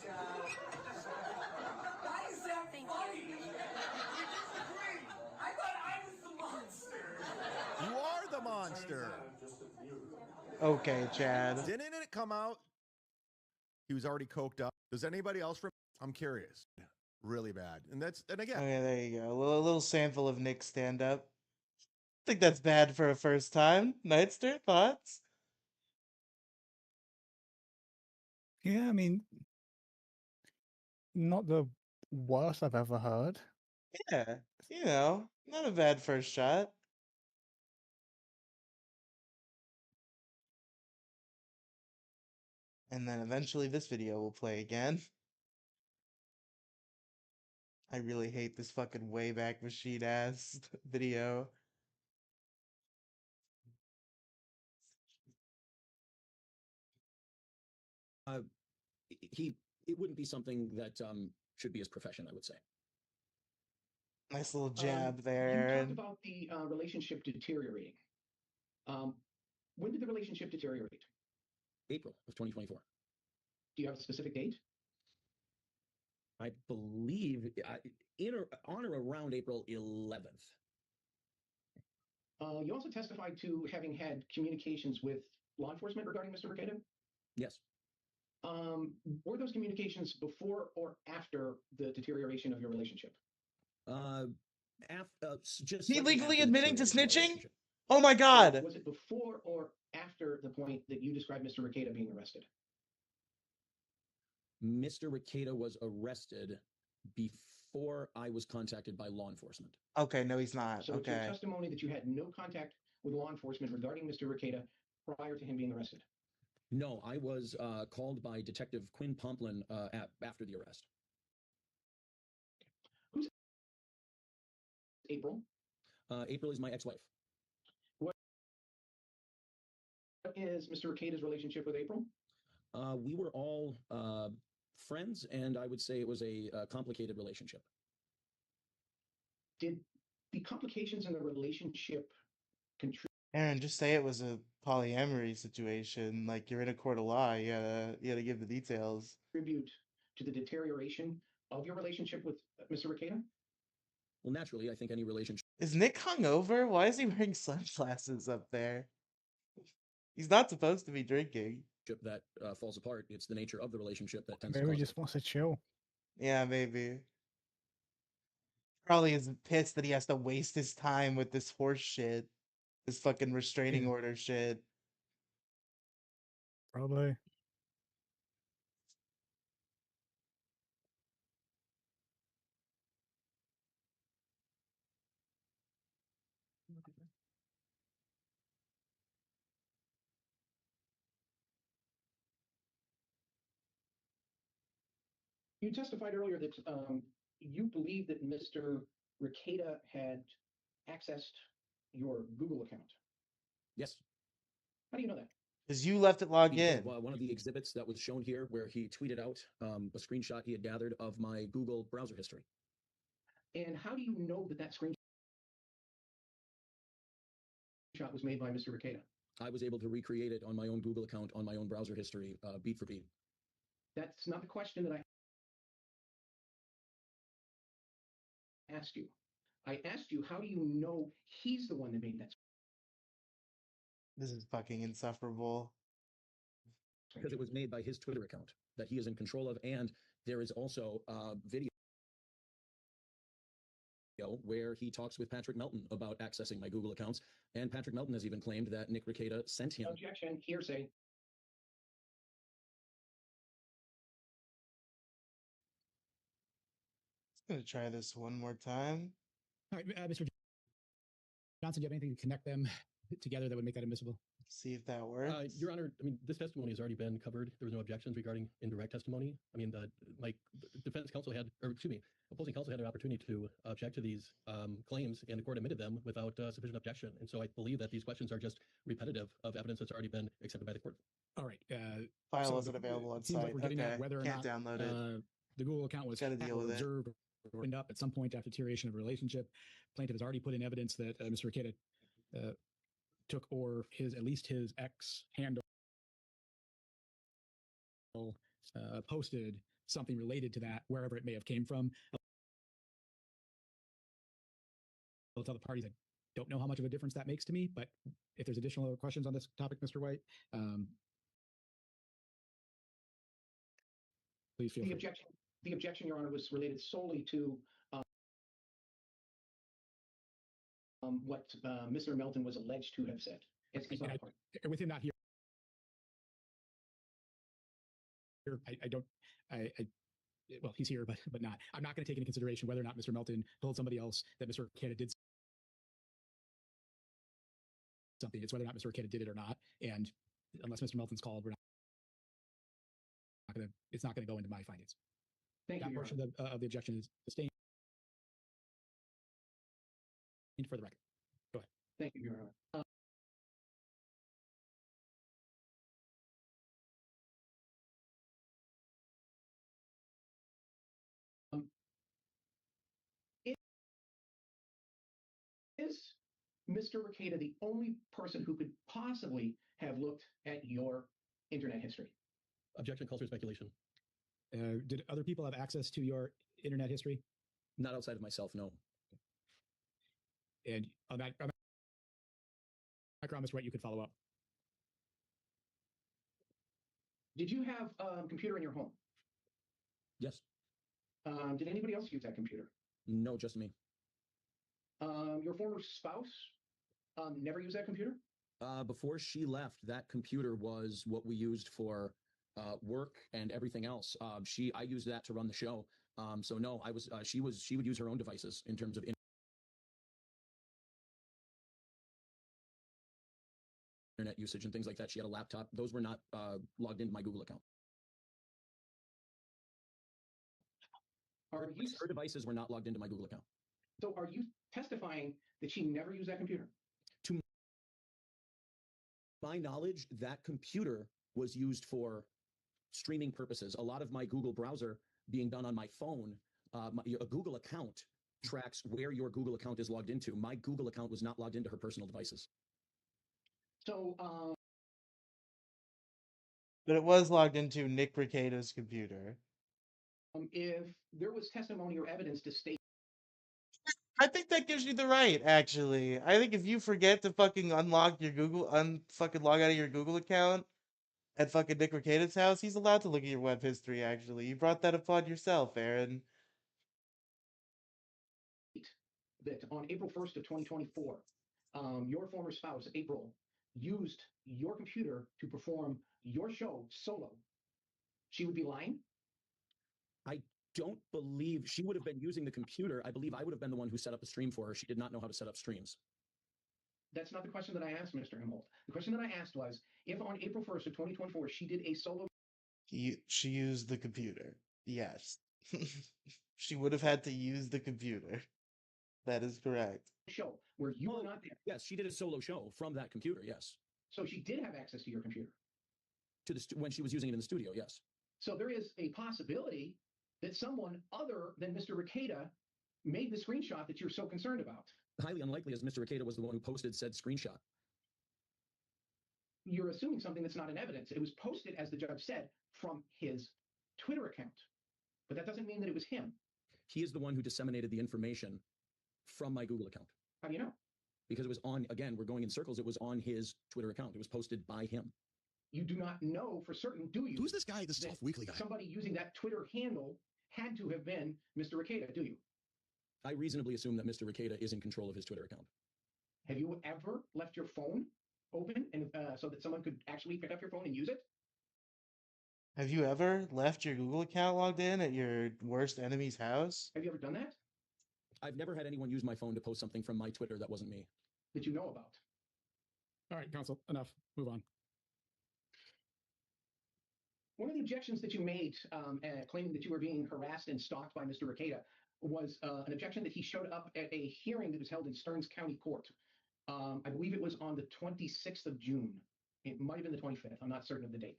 why is that funny? I thought I was the monster. You are the monster. Okay, Chad. Didn't it come out? He was already coked up. Does anybody else? I'm curious. Really bad. And again. Okay, there you go. A little sample of Nick's stand-up. I think that's bad for a first time. Nightster, thoughts? Yeah, I mean, not the worst I've ever heard. Yeah, not a bad first shot. And then eventually this video will play again. I really hate this fucking Wayback Machine ass video. It wouldn't be something that should be his profession, I would say. Nice little jab there, You Aaron. talked about the relationship deteriorating. When did the relationship deteriorate? April of 2024. Do you have a specific date? I believe on or around April 11th. You also testified to having had communications with law enforcement regarding Mr. Requeta? Yes. Were those communications before or after the deterioration of your relationship? Just He slightly legally after the admitting to deterioration of our snitching? relationship. Oh my god! Was it before or after the point that you described Mr. Requeta being arrested? Mr. Requeta was arrested before I was contacted by law enforcement. Okay, no, he's not. So it's your Okay. testimony that you had no contact with law enforcement regarding Mr. Requeta prior to him being arrested? No, I was called by Detective Quinn Pomplin after the arrest. Who's April? April is my ex-wife. What is Mr. Requeta's relationship with April? We were all friends, and I would say it was a complicated relationship. Did the complications in the relationship contribute Aaron, just say it was a polyamory situation. Like you're in a court of law. You gotta give the details. to the deterioration of your relationship with Mr. Requeta? Well, naturally, I think any relationship. Is Nick hungover? Why is he wearing sunglasses up there? He's not supposed to be drinking. That falls apart. It's the nature of the relationship that tends Maybe to he cause just wants to chill. Yeah, maybe. Probably is pissed that he has to waste his time with this horse shit. This fucking restraining order shit. Probably. You testified earlier that you believe that Mr. Requeta had accessed your Google account. Yes. How do you know that? Because you left it logged Because in. one of the exhibits that was shown here, where he tweeted out a screenshot he had gathered of my Google browser history. And how do you know that that screenshot was made by Mr. Requeta? I was able to recreate it on my own Google account, on my own browser history, beat for beat. That's not the question that I asked you. I asked you, how do you know he's the one that made that? This is fucking insufferable. Because it was made by his Twitter account that he is in control of, and there is also video where he talks with Patrick Melton about accessing my Google accounts, and Patrick Melton has even claimed that Nick Requeta sent him. Objection, hearsay. gonna try this one more time. All right, Mr. Johnson, do you have anything to connect them together that would make that admissible? See if that works. Your Honor, I mean, this testimony has already been covered. There was no objections regarding indirect testimony. I mean, the defense counsel had, or excuse me, opposing counsel had an opportunity to object to these claims, and the court admitted them without sufficient objection. And so I believe that these questions are just repetitive of evidence that's already been accepted by the court. All right. File so wasn't available on it seems site. like we're getting Okay, at whether or can't not download it. the Google account was Gotta deal with it. observed or opened up at some point after deterioration of a relationship. Plaintiff has already put in evidence that Mr. Ricada took or at least his ex handle posted something related to that wherever it may have came from. I'll tell the parties I don't know how much of a difference that makes to me, but if there's additional questions on this topic, Mr. White, please feel free. The objection, Your Honor, was related solely to what Mr. Melton was alleged to have said. Within that here, I don't, well, he's here, but not. I'm not going to take into consideration whether or not Mr. Melton told somebody else that Mr. Ricada did something. It's whether or not Mr. Ricada did it or not. And unless Mr. Melton's called, it's not going to go into my findings. Thank that you, portion of the objection is sustained for the record. Go ahead. Thank you, Your Honor. Is Mr. Ricada the only person who could possibly have looked at your internet history? Objection calls for speculation. Did other people have access to your internet history? Not outside of myself, no. And on that, I promise, right, you could follow up. Did you have a computer in your home? Yes. Did anybody else use that computer? No, just me. Your former spouse never used that computer? Before she left, that computer was what we used for work and everything else. I used that to run the show. So no, she would use her own devices in terms of internet usage and things like that. She had a laptop. Those were not logged into my Google account. Her devices were not logged into my Google account. So are you testifying that she never used that computer? To my knowledge, that computer was used for streaming purposes. A lot of my Google browser being done on my phone, a Google account tracks where your Google account is logged into. My Google account was not logged into her personal devices. So, but it was logged into Nick Ricada's computer. If there was testimony or evidence to state, I think that gives you the right, actually. I think if you forget to fucking unlock your fucking log out of your Google account at fucking Nick Ricada's house, he's allowed to look at your web history, actually. You brought that upon yourself, Aaron. that on April 1st of 2024, your former spouse, April, used your computer to perform your show solo, she would be lying? I don't believe she would have been using the computer. I believe I would have been the one who set up a stream for her. She did not know how to set up streams. That's not the question that I asked, Mr. Imholte. The question that I asked was, if on April 1st of 2024, she did a solo... She used the computer. Yes. She would have had to use the computer. That is correct. Show where you were not there. Yes, she did a solo show from that computer, yes. So she did have access to your computer? When she was using it in the studio, yes. So there is a possibility that someone other than Mr. Ricada made the screenshot that you're so concerned about. Highly unlikely, as Mr. Ricada was the one who posted said screenshot. You're assuming something that's not in evidence. It was posted, as the judge said, from his Twitter account. But that doesn't mean that it was him. He is the one who disseminated the information from my Google account. How do you know? Because it was on, again, we're going in circles, it was on his Twitter account. It was posted by him. You do not know for certain, do you? Who's this guy, this Soft Weekly guy? Somebody using that Twitter handle had to have been Mr. Ricada, do you? I reasonably assume that Mr. Ricada is in control of his Twitter account. Have you ever left your phone open and so that someone could actually pick up your phone and use it? Have you ever left your Google account logged in at your worst enemy's house? Have you ever done that? I've never had anyone use my phone to post something from my Twitter that wasn't me. That you know about? All right, counsel, enough. Move on. One of the objections that you made, claiming that you were being harassed and stalked by Mr. Ricada, was an objection that he showed up at a hearing that was held in Stearns County Court. I believe it was on the 26th of June. It might have been the 25th. I'm not certain of the date.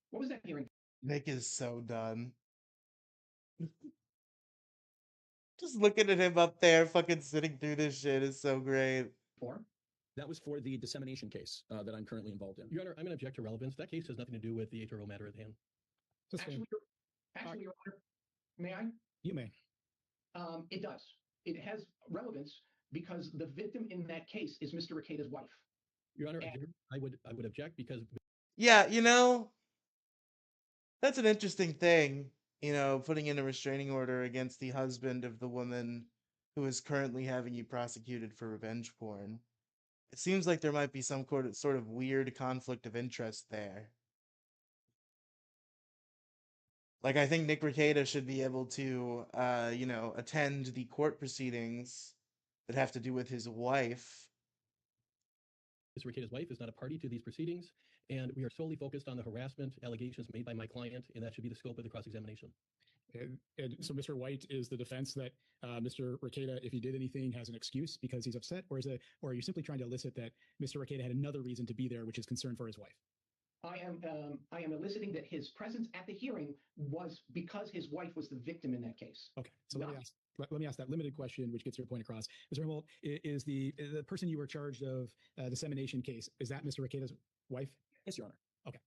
What was that hearing? Nick is so done. Just looking at him up there, fucking sitting through this shit is so great. For? That was for the dissemination case that I'm currently involved in. Your Honor, I'm going to object to relevance. That case has nothing to do with the HRO matter at hand. Actually, Your Honor, may I? You may. It does. It has relevance because the victim in that case is Mr. Ricada's wife. Your Honor, again, I would object because Yeah, that's an interesting thing, putting in a restraining order against the husband of the woman who is currently having you prosecuted for revenge porn. It seems like there might be some sort of weird conflict of interest there. Like, I think Nick Rekieta should be able to, attend the court proceedings that have to do with his wife. Mr. Ricada's wife is not a party to these proceedings, and we are solely focused on the harassment allegations made by my client, and that should be the scope of the cross-examination. And so Mr. White is the defense that Mr. Rekieta, if he did anything, has an excuse because he's upset, or are you simply trying to elicit that Mr. Rekieta had another reason to be there, which is concern for his wife? I am eliciting that his presence at the hearing was because his wife was the victim in that case. Okay, so let me ask that limited question, which gets your point across. Mr. Imholte, is the person you were charged of dissemination case, is that Mr. Rekieta's wife? Yes, Your Honor. Okay.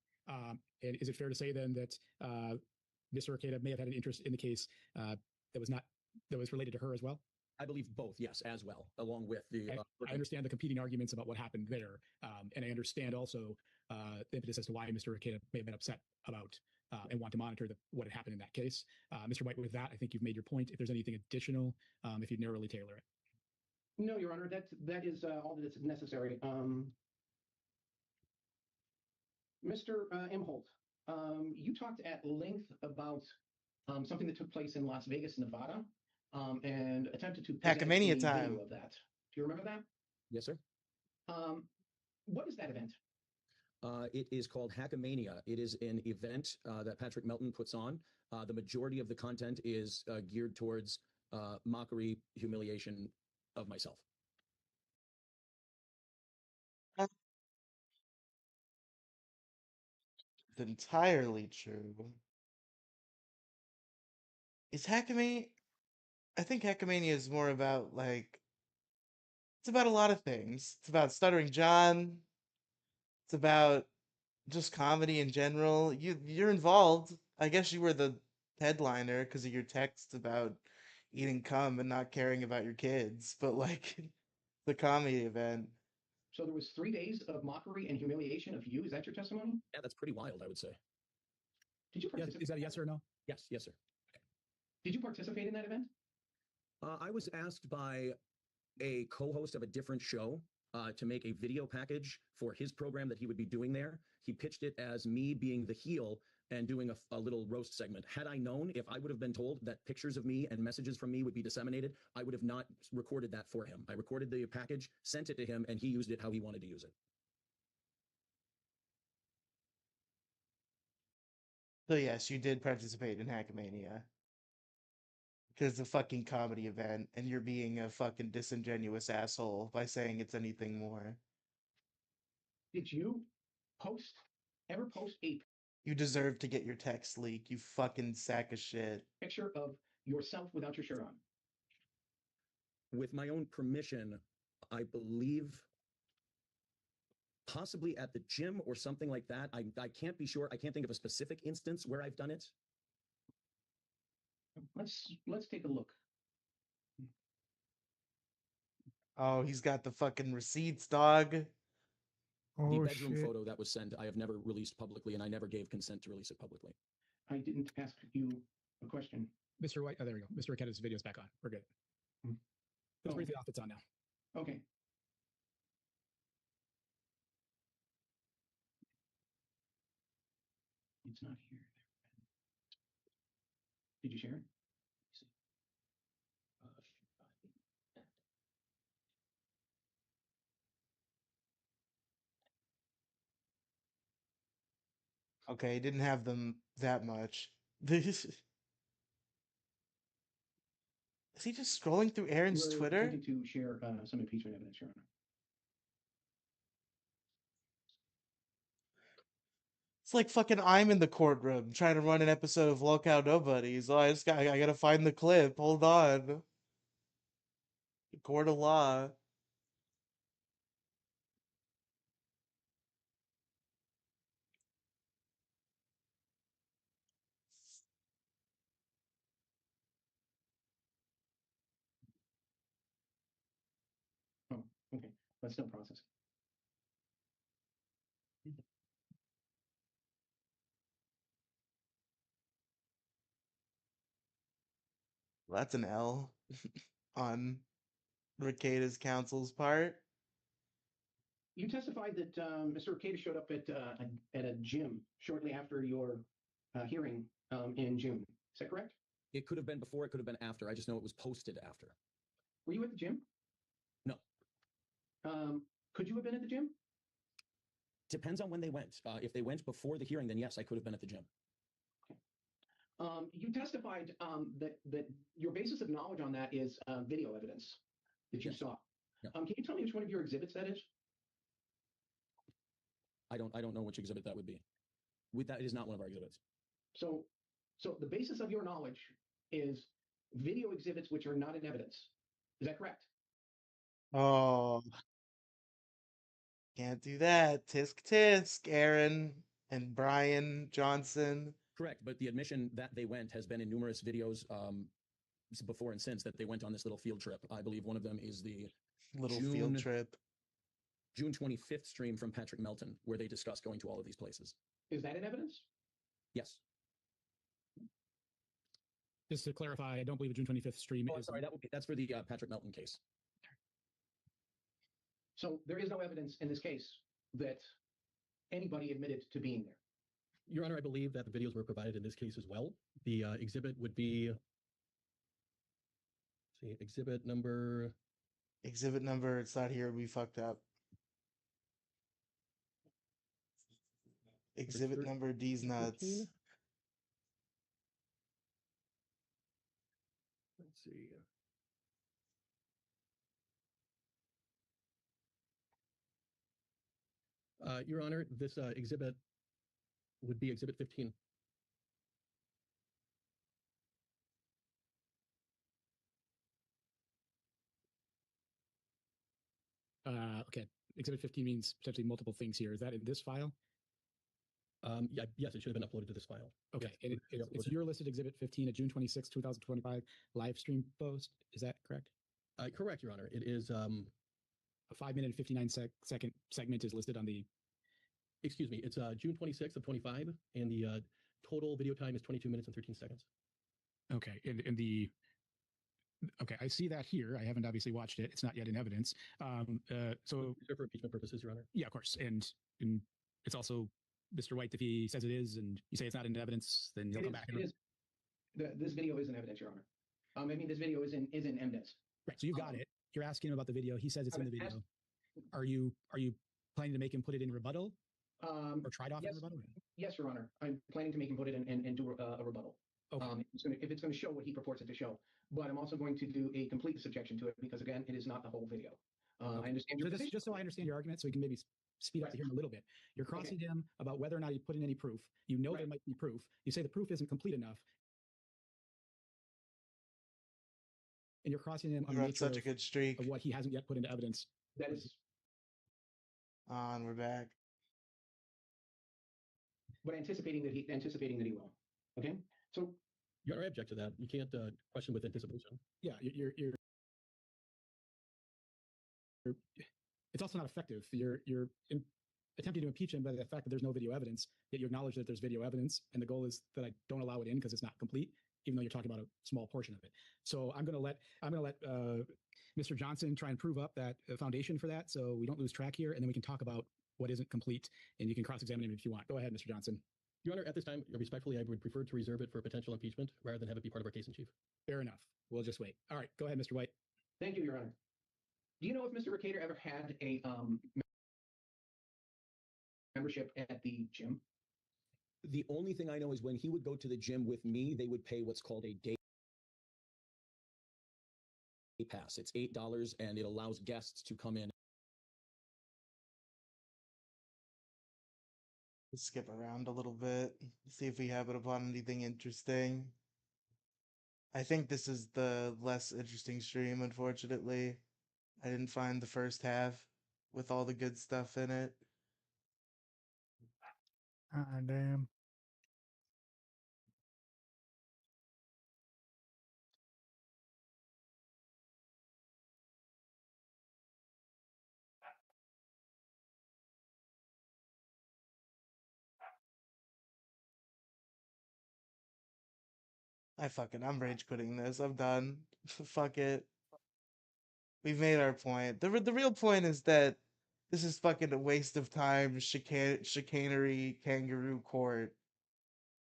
And is it fair to say then that Mr. Rekieta may have had an interest in the case that was related to her as well? I believe both, yes, as well, along with the... I understand the competing arguments about what happened there, and I understand also the impetus as to why Mr. Rekieta may have been upset about and want to monitor what had happened in that case. Mr. White, with that, I think you've made your point. If there's anything additional, if you'd narrowly tailor it. No, Your Honor, that is all that is necessary. Mr. Imholt, you talked at length about something that took place in Las Vegas, Nevada, and attempted to present a Hackmania video time. of that. Do you remember that? Yes, sir. What is that event? It is called Hackamania. It is an event that Patrick Melton puts on. The majority of the content is geared towards mockery, humiliation of myself. It's entirely true. Is Hackamania... I think Hackamania is more about, it's about a lot of things. It's about Stuttering John. It's about just comedy in general. You're involved. I guess you were the headliner because of your texts about eating cum and not caring about your kids, but the comedy event. So there was 3 days of mockery and humiliation of you. Is that your testimony? Yeah, that's pretty wild, I would say. Did you participate? Is that a yes or a no? Yes, yes, sir. Did you participate in that event? I was asked by a co-host of a different show to make a video package for his program that he would be doing there. He pitched it as me being the heel and doing a little roast segment. Had I known, if I would have been told that pictures of me and messages from me would be disseminated, I would have not recorded that for him. I recorded the package, sent it to him, and he used it how he wanted to use it. So yes, you did participate in Hackmania. Because it's a fucking comedy event, and you're being a fucking disingenuous asshole by saying it's anything more. Did you ever post a You deserve to get your text leaked, you fucking sack of shit. picture of yourself without your shirt on? With my own permission, I believe possibly at the gym or something like that. I can't be sure. I can't think of a specific instance where I've done it. Let's take a look. Oh, he's got the fucking receipts, dog. The Oh, bedroom shit. photo that was sent, I have never released publicly, and I never gave consent to release it publicly. I didn't ask you a question. Mr. White, oh, there we go. Mr. Rekieta's video's back on. We're good. Let's briefly off. It's on now. Okay. It's not here. you share it? Okay, didn't have them that much. Is he just scrolling through Aaron's We're Twitter? attempting to share some impeachment evidence, Your Honor. It's like fucking I'm in the courtroom trying to run an episode of Lolcow Nobodies. Oh, I gotta find the clip. Hold on. Court of law. Oh, okay. Let's still process. Well, that's an L on Rekida's counsel's part. You testified that Mr. Arcata showed up at a gym shortly after your hearing in June. Is that correct? It could have been before, it could have been after. I just know it was posted after. Were you at the gym? No. Could you have been at the gym? Depends on when they went. If they went before the hearing, then yes, I could have been at the gym. You testified that your basis of knowledge on that is video evidence that you saw. Can you tell me which one of your exhibits that is? I don't know which exhibit that would be. That is not one of our exhibits. So the basis of your knowledge is video exhibits which are not in evidence. Is that correct? Oh. Can't do that. Tisk tisk, Aaron and Brian Johnson. Correct, but the admission that they went has been in numerous videos before and since that they went on this little field trip. I believe one of them is the field trip. June 25th stream from Patrick Melton, where they discuss going to all of these places. Is that in evidence? Yes. Just to clarify, I don't believe a June 25th stream is. Sorry, that's for the Patrick Melton case. So there is no evidence in this case that anybody admitted to being there. Your Honor, I believe that the videos were provided in this case as well. The exhibit would be, exhibit number. Exhibit number, it's not here, we fucked up. Exhibit number D's nuts. 15? Let's see. Your Honor, this exhibit would be exhibit 15. Okay. Exhibit 15 means potentially multiple things here. Is that in this file? Yeah, yes, it should have been uploaded to this file. Okay. Yes, It's your listed exhibit 15, a June 26, 2025 live stream post. Is that correct? Correct, Your Honor. It is a 5-minute and 59-second segment is listed on the. Excuse me. It's June 26th of 25, and the total video time is 22 minutes and 13 seconds. Okay. And the. Okay, I see that here. I haven't obviously watched it. It's not yet in evidence. So for impeachment purposes, Your Honor. Yeah, of course. And it's also Mr. White, if he says it is, and you say it's not in evidence, then he'll come back. This video is in evidence, Your Honor. I mean, this video is in evidence. Right. So you got it. You're asking him about the video. He says it's in the video. Are you planning to make him put it in rebuttal? Or tried off in rebuttal? Yes, Your Honor. I'm planning to make him put it in and do a rebuttal. Okay. If it's going to show what he purports it to show. But I'm also going to do a complete subjection to it because, again, it is not the whole video. I understand your position. Just so I understand your argument, so we can maybe speed up the hearing a little bit. You're crossing him about whether or not he put in any proof. You know there might be proof. You say the proof isn't complete enough. And you're crossing him on the nature such a good streak of what he hasn't yet put into evidence. That is. On, we're back. But anticipating that he will. Okay. So. Your Honor, I object to that. You can't question with anticipation. Yeah, you're. It's also not effective. You're attempting to impeach him by the fact that there's no video evidence. Yet you acknowledge that there's video evidence, and the goal is that I don't allow it in because it's not complete, even though you're talking about a small portion of it. So I'm going to let Mr. Johnson try and prove up that foundation for that, so we don't lose track here, and then we can talk about what isn't complete, and you can cross-examine him if you want. Go ahead, Mr. Johnson. Your Honor, at this time, respectfully, I would prefer to reserve it for potential impeachment rather than have it be part of our case in chief. Fair enough. We'll just wait. All right, go ahead, Mr. White. Thank you, Your Honor. Do you know if Mr. Recator ever had a membership at the gym? The only thing I know is when he would go to the gym with me, they would pay what's called a day pass. It's $8 and it allows guests to come in. Let's skip around a little bit, see if we happen upon anything interesting. I think this is the less interesting stream, unfortunately. I didn't find the first half with all the good stuff in it. Ah, damn. I'm rage quitting this. I'm done. Fuck it. We've made our point. The real point is that this is fucking a waste of time, chicanery, kangaroo court,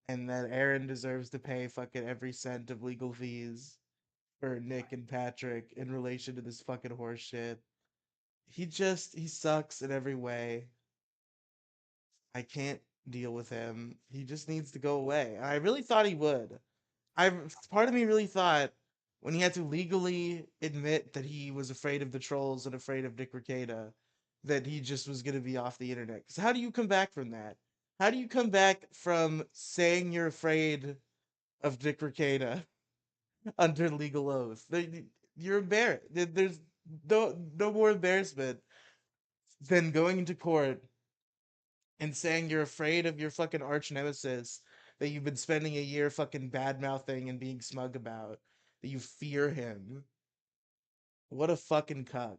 and that Aaron deserves to pay fucking every cent of legal fees for Nick and Patrick in relation to this fucking horse shit. He sucks in every way. I can't deal with him. He just needs to go away. I really thought he would. Part of me really thought when he had to legally admit that he was afraid of the trolls and afraid of Dick Ricada, that he just was gonna be off the internet. Because how do you come back from that? How do you come back from saying you're afraid of Dick Ricada under legal oath? You're embarrassed. There's no more embarrassment than going into court and saying you're afraid of your fucking arch nemesis that you've been spending a year fucking bad mouthing and being smug about, that you fear him. What a fucking cuck.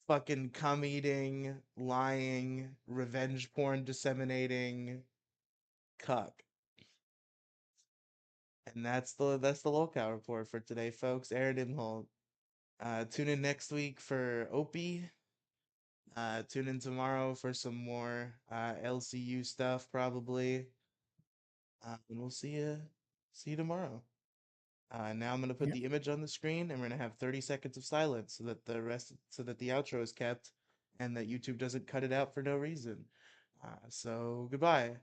Fucking cum eating, lying, revenge porn disseminating cuck. And that's the Lolcow report for today, folks. Aaron Imholte. Tune in next week for Opie. Tune in tomorrow for some more LCU stuff, probably. And we'll see you tomorrow. Now I'm gonna put Yep. the image on the screen, and we're gonna have 30 seconds of silence so that the outro is kept, and that YouTube doesn't cut it out for no reason. So goodbye.